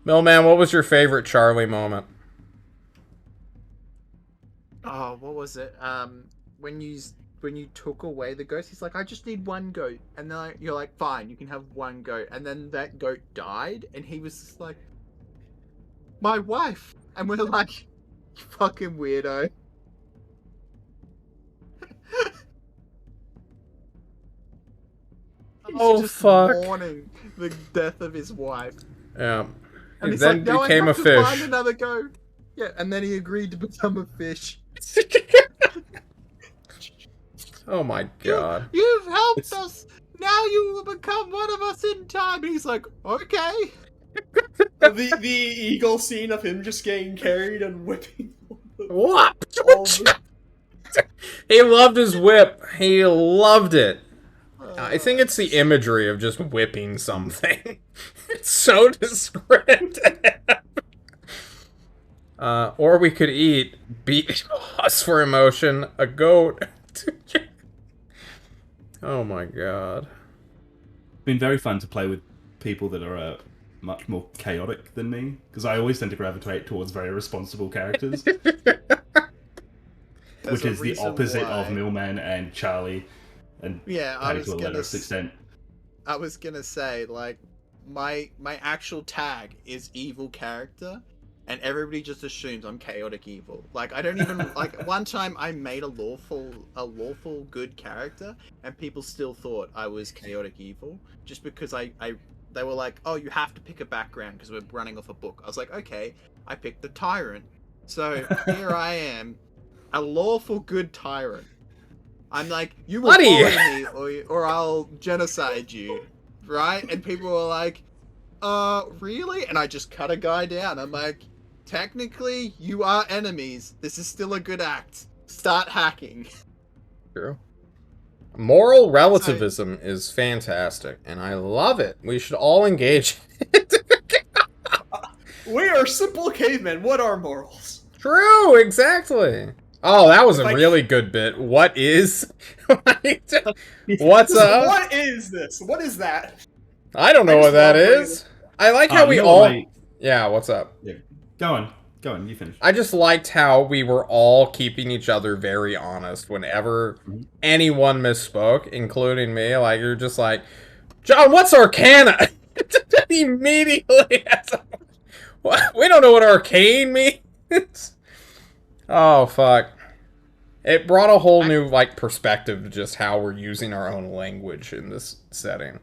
Millman, what was your favorite Charlie moment? Oh, what was it? When you took away the ghost, he's like, I just need 1 goat, and then you're like, fine, you can have 1 goat, and then that goat died, and he was just like, my wife, and we're like, you fucking weirdo. Oh, He's just fuck. mourning the death of his wife, Yeah. and He he's then like, no, became I have a to find fish. another goat. Yeah, and then he agreed to become a fish. Oh my god. You've helped us. Now you will become one of us in time. And he's like, okay. The eagle scene of him just getting carried and whipping. What? all the- He loved his whip. He loved it. I think it's the imagery of just whipping something. It's so descriptive. Or we could beat us for emotion, a goat. Oh my god. Been very fun to play with people that are much more chaotic than me, because I always tend to gravitate towards very responsible characters, which is the opposite of Millman and Charlie, and Yeah, Paddy to a lesser extent. I was gonna say, like, my actual tag is evil character, and everybody just assumes I'm chaotic evil. Like, I don't even like. One time I made a lawful good character, and people still thought I was chaotic evil, just because they were like, oh, you have to pick a background because we're running off a book. I was like, okay, I picked the tyrant, so here I am, a lawful good tyrant. I'm like, you will follow me, or I'll genocide you, right? And people were like, really? And I just cut a guy down. I'm like, technically, you are enemies. This is still a good act. Start hacking. True. Moral relativism is fantastic, and I love it. We should all engage. We are simple cavemen. What are morals? True, exactly. Oh, that was a Like- really good bit. What is? What's up? What is this? What is that? I don't know I what just that love is. I like how we You know all. what Yeah, what's up? Go on. Go on, you finish. I just liked how we were all keeping each other very honest whenever Mhm. anyone misspoke, including me. Like, you're just like, John, what's Arcana? Immediately. We don't know what arcane means. Oh, fuck. It brought a whole new, like, perspective to just how we're using our own language in this setting.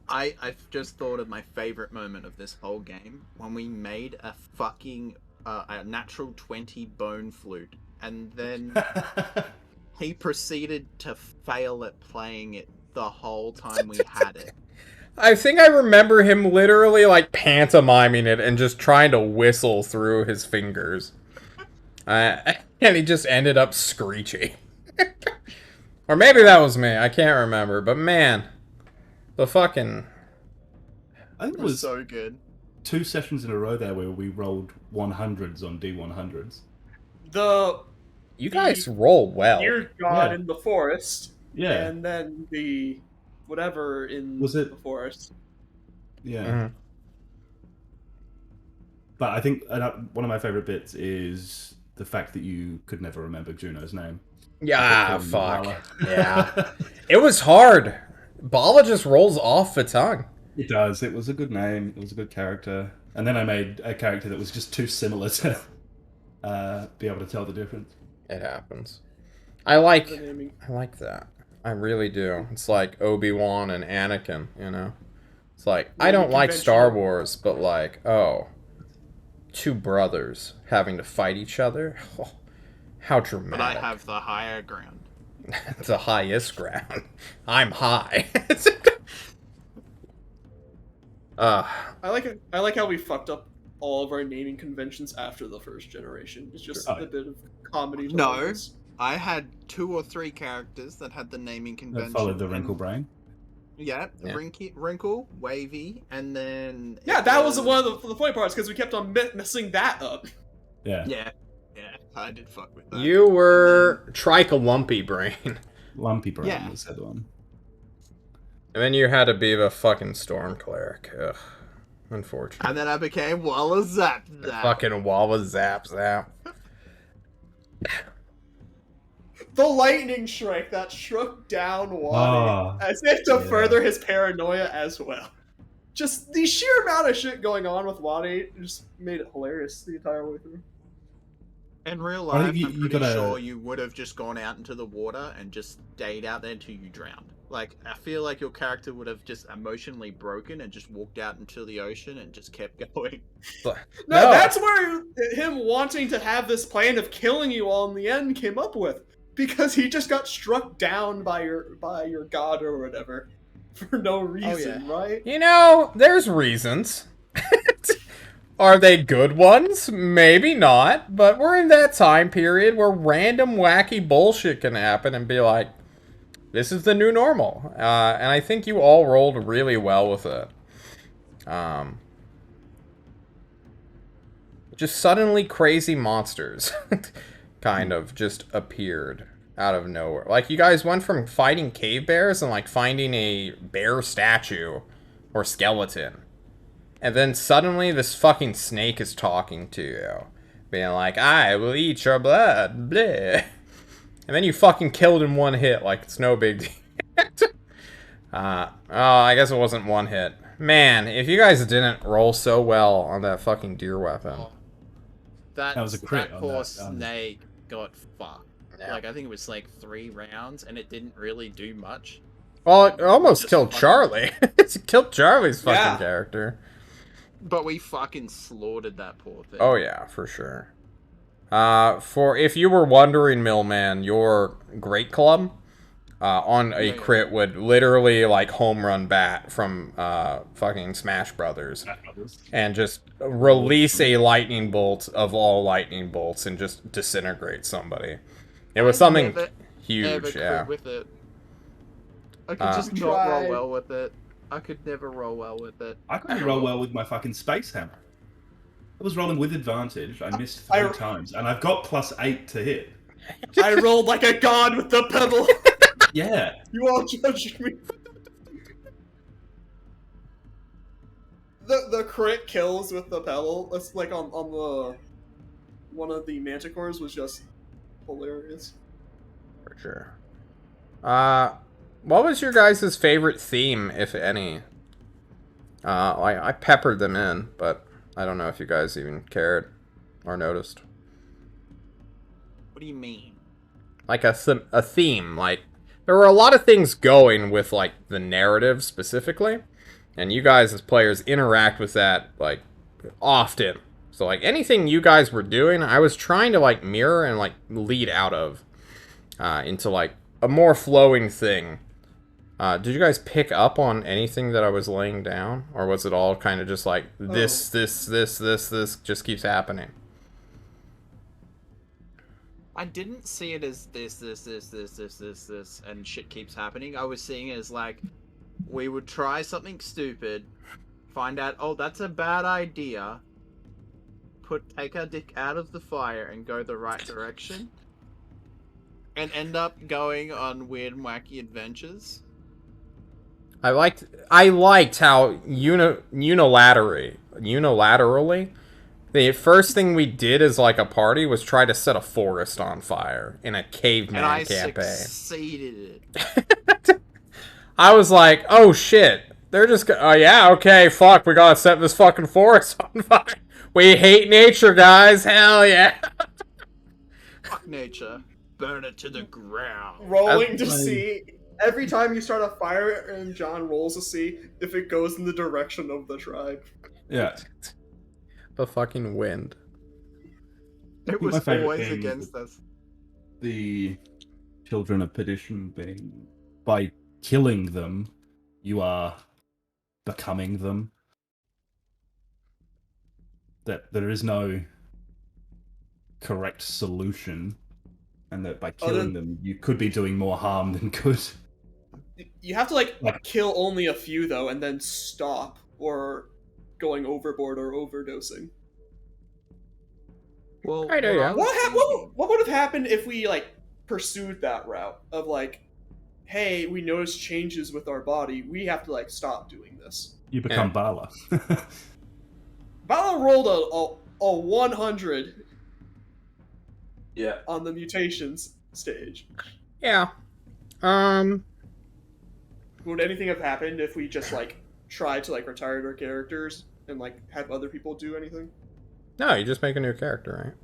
I've just thought of my favorite moment of this whole game when we made a fucking a natural 20 bone flute, and then he proceeded to fail at playing it the whole time we had it. I think I remember him literally, like, pantomiming it and just trying to whistle through his fingers. And he just ended up screeching. Or maybe that was me. I can't remember. But man, the fucking... I think It it was was so good. 2 sessions in a row there where we rolled 100s on D100s. The You guys roll well. Deer God Yeah. in the forest, Yeah, and then the whatever in Was it- the forest. yeah. Mhm. But I think one of my favorite bits is the fact that you could never remember Juno's name. Yeah, Calling you fuck. Bala. Yeah. It was hard. Bala just rolls off the tongue. It does. It was a good name. It was a good character. And then I made a character that was just too similar to be able to tell the difference. It happens. I like The naming. that. I really do. It's like Obi-Wan and Anakin, you know? It's like, I don't like Star Conventional. Wars, but like, oh, 2 brothers having to fight each other? Oh, how dramatic. But I have the higher ground. The highest ground. I'm high. I like how we fucked up all of our naming conventions after the first generation. It's just Sure. a bit of comedy. To No. focus. I had 2 or 3 characters that had the naming That convention. followed the and- wrinkle brain. Yeah, Yeah. Wrinkle, Wavy, and then... Yeah, it that was one of the funny parts because we kept on messing that up. Yeah. Yeah, I did fuck with that. You were Tricalumpy Brain. Lumpy brain Yeah. was the other one. And then you had to be the fucking Storm Cleric. Ugh. Unfortunate. And then I became Walla Zap Zap. Fucking Walla Zap Zap. The lightning strike that struck down Wadi Ah, as if to yeah. further his paranoia as well. Just the sheer amount of shit going on with Wadi just made it hilarious the entire way through. In real I life, think you- I'm you pretty gotta- sure you would have just gone out into the water and just stayed out there until you drowned. Like, I feel like your character would have just emotionally broken and just walked out into the ocean and just kept going. No, No. that's where him wanting to have this plan of killing you all in the end came up with. Because he just got struck down by your god or whatever. For no reason, right? You know, there's reasons. Are they good ones? Maybe not. But we're in that time period where random wacky bullshit can happen and be like, this is the new normal. And I think you all rolled really well with it. Just suddenly crazy monsters kind of just appeared out of nowhere. Like, you guys went from fighting cave bears and, like, finding a bear statue or skeleton. And then suddenly this fucking snake is talking to you. Being like, I will eat your blood. Bleh. And then you fucking killed in one hit like it's no big deal. Oh, I guess it wasn't one hit. Man, if you guys didn't roll so well on that fucking deer weapon. That was a crit That on poor that, snake got fucked. Yeah. Like, I think it was like 3 rounds, and it didn't really do much. Well, it almost Just killed fucking- Charlie. It killed Charlie's fucking Yeah. character. But we fucking slaughtered that poor thing. Oh yeah, for sure. For if you were wondering, Millman, your Great Club on a Yeah. crit would literally like home run bat from fucking Smash Brothers and just release a lightning bolt of all lightning bolts and just disintegrate somebody. It was something Never, ever huge, crit yeah. with it. I could Uh, just not Try. roll well with it. I could never roll well with it. I couldn't roll well with my fucking space hammer. I was rolling with advantage. I missed 3 I- times, and I've got +8 to hit. I rolled like a god with the pebble. Yeah. You all judged me. The crit kills with the pebble. That's like on one of the manticores was just hilarious. For sure. What was your guys' favorite theme, if any? I peppered them in, but I don't know if you guys even cared or noticed. What do you mean? Like a theme, like there were a lot of things going with like the narrative specifically, and you guys as players interact with that like often. So like anything you guys were doing, I was trying to like mirror and like lead out of into like a more flowing thing. Did you guys pick up on anything that I was laying down, or was it all kind of just like this just keeps happening? I didn't see it as this, and shit keeps happening. I was seeing it as like, we would try something stupid, find out, oh, that's a bad idea, take our dick out of the fire and go the right direction, and end up going on weird and wacky adventures. I liked how unilaterally, the first thing we did as like a party was try to set a forest on fire in a caveman And I campaign. succeeded it. I was like, oh shit, they're just oh yeah, okay, fuck, we gotta set this fucking forest on fire. We hate nature, guys, hell yeah. Fuck nature. Burn it to the ground. Rolling to That's- see every time you start a fire, and John rolls to see if it goes in the direction of the tribe. Yeah. The fucking wind. It My was favorite always thing against us. The children of perdition being, by killing them, you are becoming them. That there is no correct solution, and that by killing them, you could be doing more harm than good. You have to like Like- kill only a few though, and then stop or going overboard or overdosing. Well, Kinda, yeah. What would have happened if we like pursued that route of like, hey, we notice changes with our body, we have to like stop doing this. You become Bala. Bala rolled a 100 Yeah. on the mutations stage. Yeah. Would anything have happened if we just like tried to like retire our characters and like have other people do anything? No, you just make a new character, right?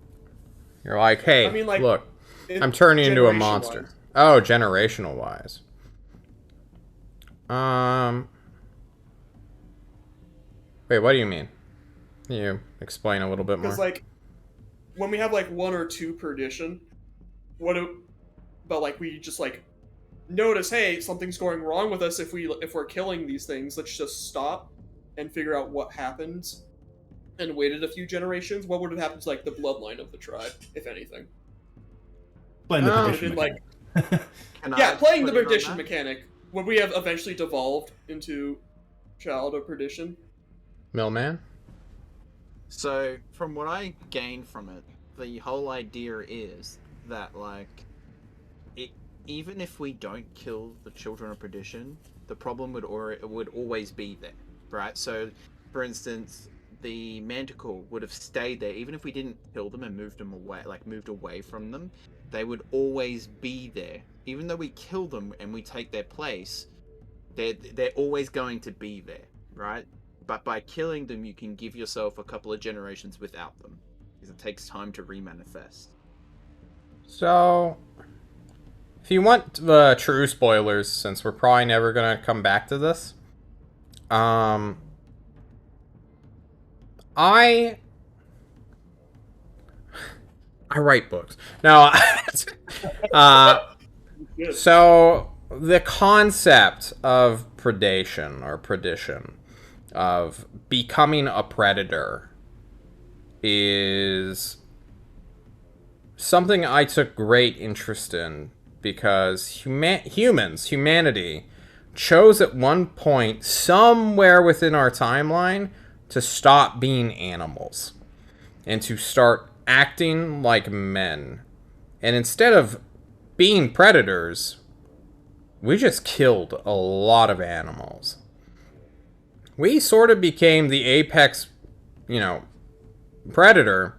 You're like, hey, I mean, like, look, I'm turning into a generation-wise. monster. Oh, generational wise. Wait, what do you mean? Can you explain a little bit more? Because like when we have like 1 or 2 perdition, but like we just like notice, hey, something's going wrong with us if we're killing these things. Let's just stop and figure out what happens, and waited a few generations. What would have happened to like the bloodline of the tribe, if anything? Playing the Oh. perdition Been, like, mechanic. Can I Yeah, playing the put in on perdition that? mechanic. Would we have eventually devolved into child of perdition? Millman? So, from what I gained from it, the whole idea is that, like, even if we don't kill the children of perdition, the problem would always be there, right? So, for instance, the Manticore would have stayed there, even if we didn't kill them and moved away from them. They would always be there, even though we kill them and we take their place. They're always going to be there, right? But by killing them, you can give yourself a couple of generations without them, because it takes time to remanifest. So, if you want the true spoilers, since we're probably never gonna come back to this, I write books. No, Good. so the concept of predation or perdition, of becoming a predator, is something I took great interest in because humanity, chose at one point somewhere within our timeline to stop being animals and to start acting like men. And instead of being predators, we just killed a lot of animals. We sort of became the apex, predator,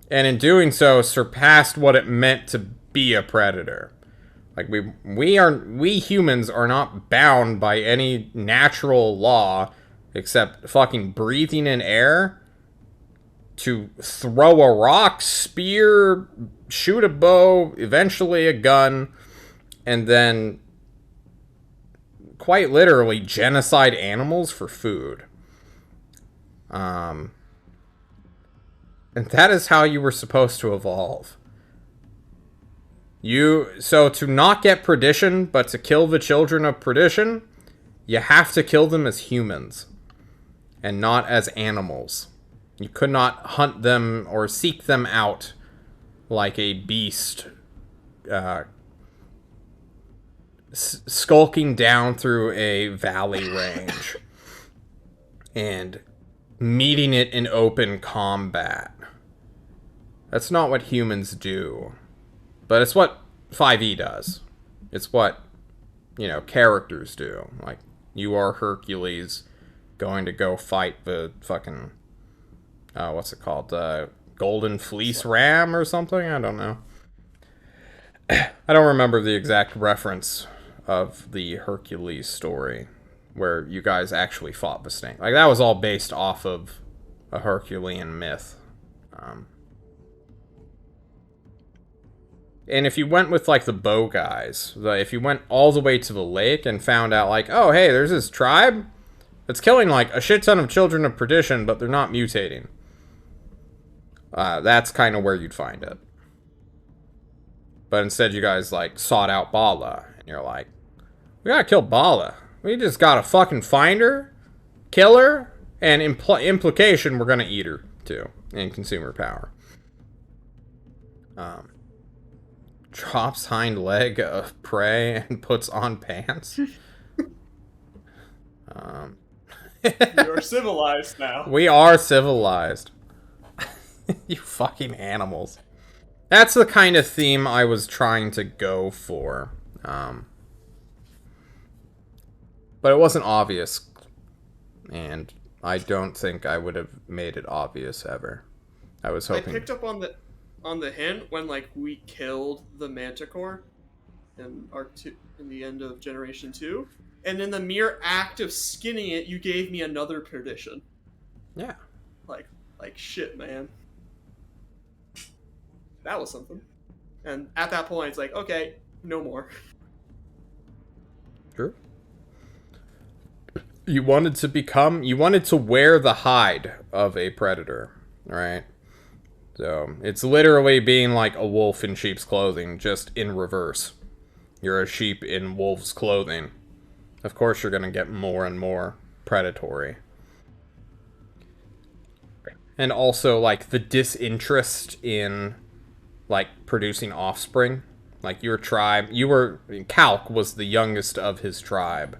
and in doing so surpassed what it meant to be a predator. Like we humans are not bound by any natural law except fucking breathing in air to throw a rock, spear, shoot a bow, eventually a gun, and then quite literally genocide animals for food. And that is how you were supposed to evolve. So to not get perdition, but to kill the children of perdition, you have to kill them as humans, and not as animals. You could not hunt them or seek them out like a beast, skulking down through a valley range and meeting it in open combat. That's not what humans do. But it's what 5e does. It's what, characters do. Like, you are Hercules going to go fight the fucking, what's it called? Golden Fleece Ram or something? I don't know. I don't remember the exact reference of the Hercules story where you guys actually fought the snake. Like, that was all based off of a Herculean myth. And if you went with, like, the bow guys, if you went all the way to the lake and found out, like, oh, hey, there's this tribe that's killing, like, a shit ton of children of perdition, but they're not mutating. That's kind of where you'd find it. But instead you guys, like, sought out Bala. And you're like, we gotta kill Bala. We just gotta fucking find her, kill her, and implication, we're gonna eat her, too, and consume her power. Drops hind leg of prey and puts on pants. You're civilized now. We are civilized. You fucking animals. That's the kind of theme I was trying to go for. But it wasn't obvious. And I don't think I would have made it obvious ever. I was hoping... I picked up on the hint when, like, we killed the Manticore in the end of Generation 2. And in the mere act of skinning it, you gave me another perdition. Yeah. Like shit, man. That was something. And at that point, it's like, okay, no more. Sure. You wanted to wear the hide of a predator, right? So, it's literally being like a wolf in sheep's clothing, just in reverse. You're a sheep in wolf's clothing. Of course you're gonna get more and more predatory. And also, like, the disinterest in, like, producing offspring. Like, your tribe, Kalk was the youngest of his tribe.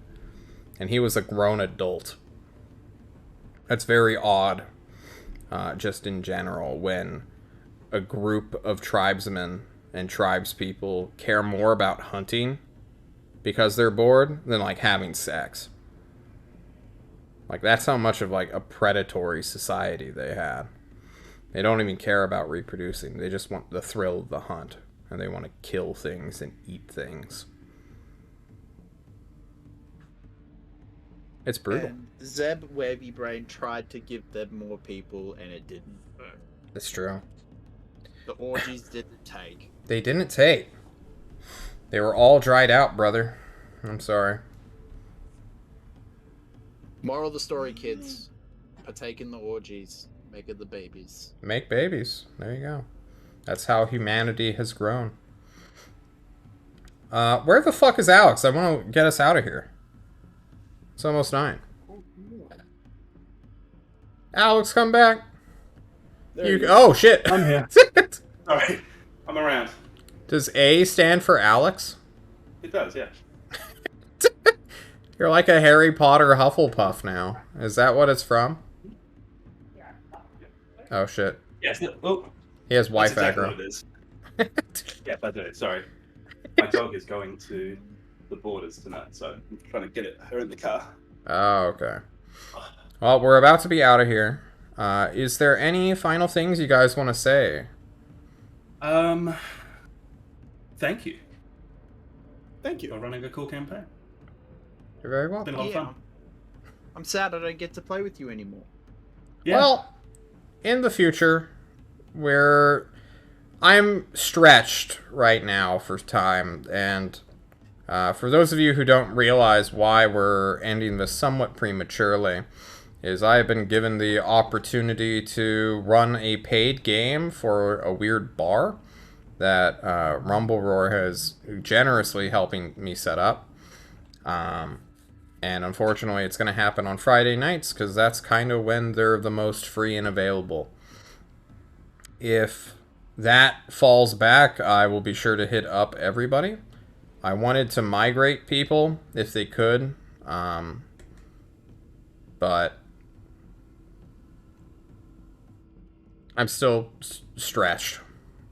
And he was a grown adult. That's very odd, just in general, when a group of tribesmen and tribespeople care more about hunting because they're bored than, like, having sex. Like, that's how much of, like, a predatory society they had. They don't even care about reproducing. They just want the thrill of the hunt. And they want to kill things and eat things. It's brutal. And Zeb Wavy Brain tried to give them more people, and it didn't work. It's true. The orgies didn't take. They didn't take. They were all dried out, brother. I'm sorry. Moral of the story, kids. Partake in the orgies. Make it the babies. Make babies. There you go. That's how humanity has grown. Where the fuck is Alex? I want to get us out of here. It's almost 9. Alex, come back. Oh, shit. I'm here. Sorry. I'm around. Does A stand for Alex? It does, yeah. You're like a Harry Potter Hufflepuff now. Is that what it's from? Oh, shit. Yes. Oh, He has that's Wi-Fi exactly girl. what it is. Yeah, I do. Sorry. My dog is going to the borders tonight, so I'm trying to get her in the car. Oh, okay. Well, we're about to be out of here. Is there any final things you guys want to say Thank you Thank for you. running a cool campaign. You're very It's welcome. been a lot of Yeah. fun. I'm sad I don't get to play with you anymore. Yeah. Well, in the future, where I'm stretched right now for time, and for those of you who don't realize why we're ending this somewhat prematurely, is I have been given the opportunity to run a paid game for a weird bar that Rumble Roar has generously helping me set up. And unfortunately, it's going to happen on Friday nights because that's kind of when they're the most free and available. If that falls back, I will be sure to hit up everybody. I wanted to migrate people if they could, but I'm still stretched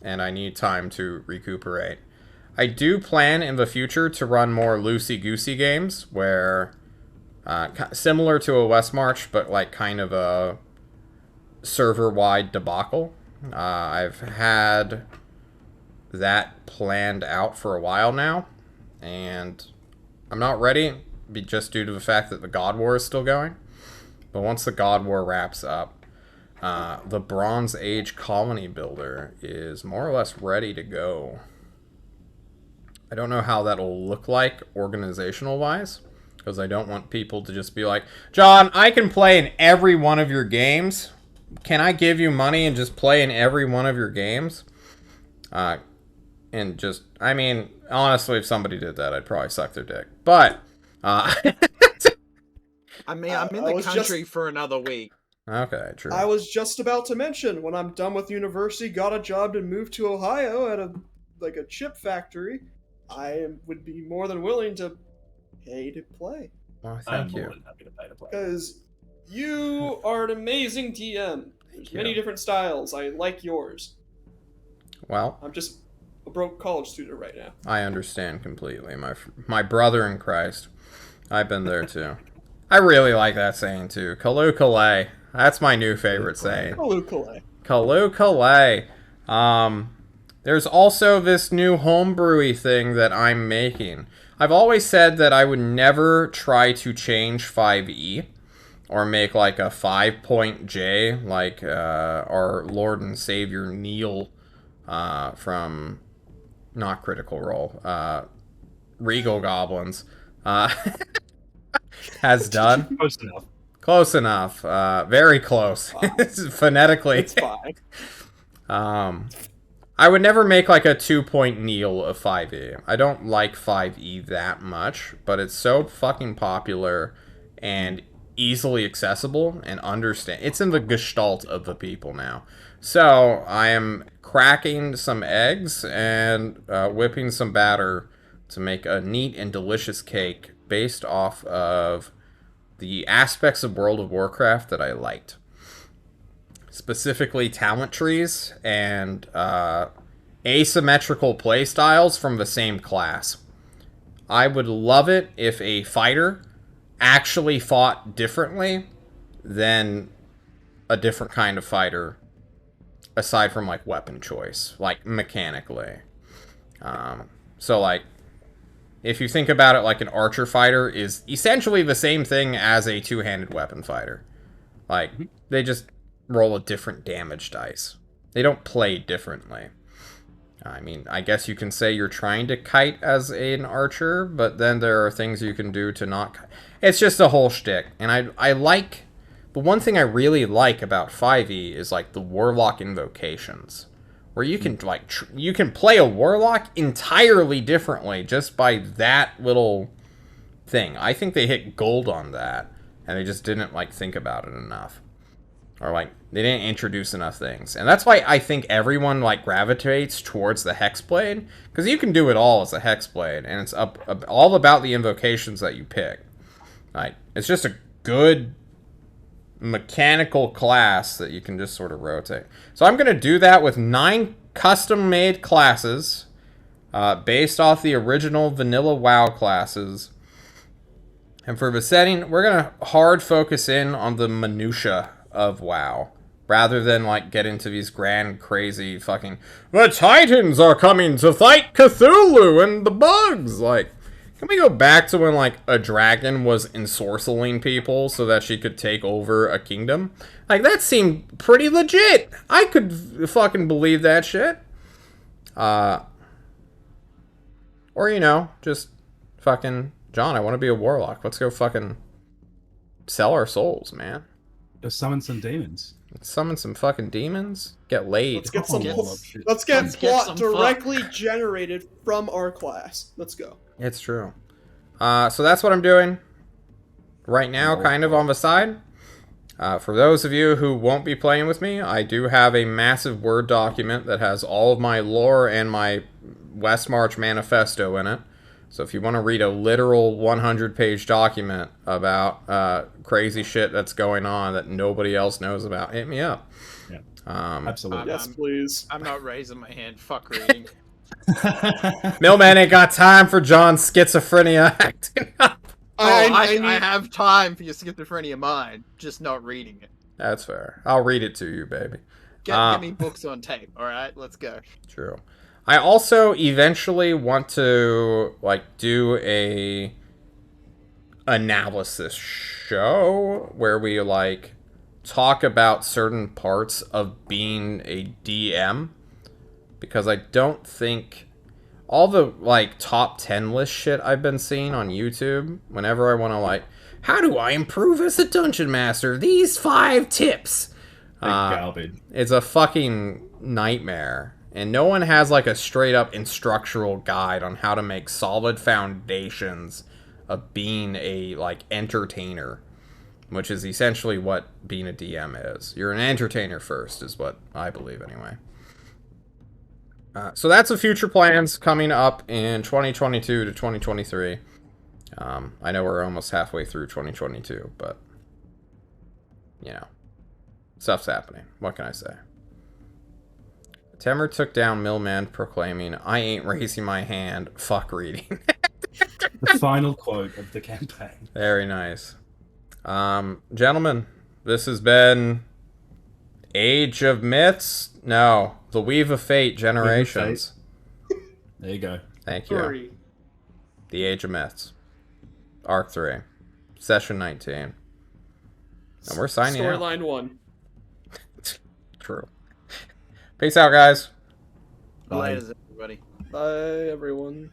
and I need time to recuperate. I do plan in the future to run more loosey-goosey games where, similar to a Westmarch, but like kind of a server-wide debacle. I've had that planned out for a while now, and I'm not ready, just due to the fact that the God War is still going. But once the God War wraps up, the Bronze Age Colony Builder is more or less ready to go. I don't know how that'll look like organizational-wise, because I don't want people to just be like, John, I can play in every one of your games. Can I give you money and just play in every one of your games? And just, I mean, honestly, if somebody did that, I'd probably suck their dick. But, I mean, I'm in I the was country for another week. okay, true. I was just about to mention, when I'm done with university, got a job and moved to Ohio at a chip factory, I would be more than willing to pay to play. Well, I'm thank more you. than happy to pay to play. Because you are an amazing DM. There's you. many different styles. I like yours. Well, I'm just a broke college student right now. I understand completely. My brother in Christ. I've been there too. I really like that saying too. Kalu Kalay. That's my new favorite saying. Hello, Kalei. Kalu Kalay. There's also this new homebrewy thing that I'm making. I've always said that I would never try to change 5e or make like a 5-point J like our Lord and Savior Neil from not Critical Role, Regal Goblins has done. Close enough. Close enough. Very close. Phonetically. It's fine. I would never make like a 2-point Neil of 5e. I don't like 5e that much, but it's so fucking popular and easily accessible and understand. It's in the gestalt of the people now. So I am cracking some eggs and whipping some batter to make a neat and delicious cake based off of the aspects of World of Warcraft that I liked. Specifically talent trees and asymmetrical playstyles from the same class. I would love it if a fighter actually fought differently than a different kind of fighter, aside from like weapon choice, like mechanically. So like, if you think about it, like an archer fighter is essentially the same thing as a two-handed weapon fighter. Like, they just roll a different damage dice. They don't play differently. I mean, I guess you can say you're trying to kite as an archer, but then there are things you can do to not kite. It's just a whole shtick. And I like... But one thing I really like about 5e is, like, the Warlock invocations. Where you can, like, you can play a Warlock entirely differently just by that little thing. I think they hit gold on that, and they just didn't, like, think about it enough. Or, like, they didn't introduce enough things. And that's why I think everyone, like, gravitates towards the Hexblade. Because you can do it all as a Hexblade. And it's all about the invocations that you pick. Like, it's just a good mechanical class that you can just sort of rotate. So I'm going to do that with 9 custom-made classes. Based off the original vanilla WoW classes. And for the setting, we're going to hard focus in on the minutia of WoW. rather than like get into these grand, crazy fucking the Titans are coming to fight Cthulhu and the bugs. Like, can we go back to when like a dragon was ensorceling people so that she could take over a kingdom? Like, that seemed pretty legit. I could fucking believe that shit. Or, you know, just fucking, John, I want to be a warlock. Let's go fucking sell our souls, man. Go summon some demons. Let's summon some fucking demons. Get laid. Let's get some. Oh, Let's get get plot some directly generated from our class. Let's go. It's true. So that's what I'm doing right now, kind of on the side. For those of you who won't be playing with me, I do have a massive Word document that has all of my lore and my Westmarch manifesto in it. So if you want to read a literal 100-page document about crazy shit that's going on that nobody else knows about, hit me up. Yeah. Um, Absolutely. Yes, please. I'm not raising my hand. Fuck reading. Millman ain't got time for John's schizophrenia acting up. I have time for your schizophrenia mind, just not reading it. That's fair. I'll read it to you, baby. Get me books on tape. All right, let's go. True. I also eventually want to like do a analysis show where we like talk about certain parts of being a DM, because I don't think all the like top 10 list shit I've been seeing on YouTube, whenever I want to like, how do I improve as a dungeon master? These 5 tips. Garbage. It's a fucking nightmare. And no one has like a straight up instructional guide on how to make solid foundations of being a like entertainer, which is essentially what being a DM is. You're an entertainer first, is what I believe anyway. So that's the future plans coming up in 2022 to 2023. I know we're almost halfway through 2022, but you know, stuff's happening. What can I say? Temur took down Millman, proclaiming, "I ain't raising my hand. Fuck reading." The final quote of the campaign. Very nice. Gentlemen, this has been Age of Myths? No, The Weave of Fate Generations. There you go. Thank you. 3. The Age of Myths. Arc 3. Session 19. And we're signing out. Storyline 1. True. Peace out, guys. Bye. Later, everybody. Bye, everyone.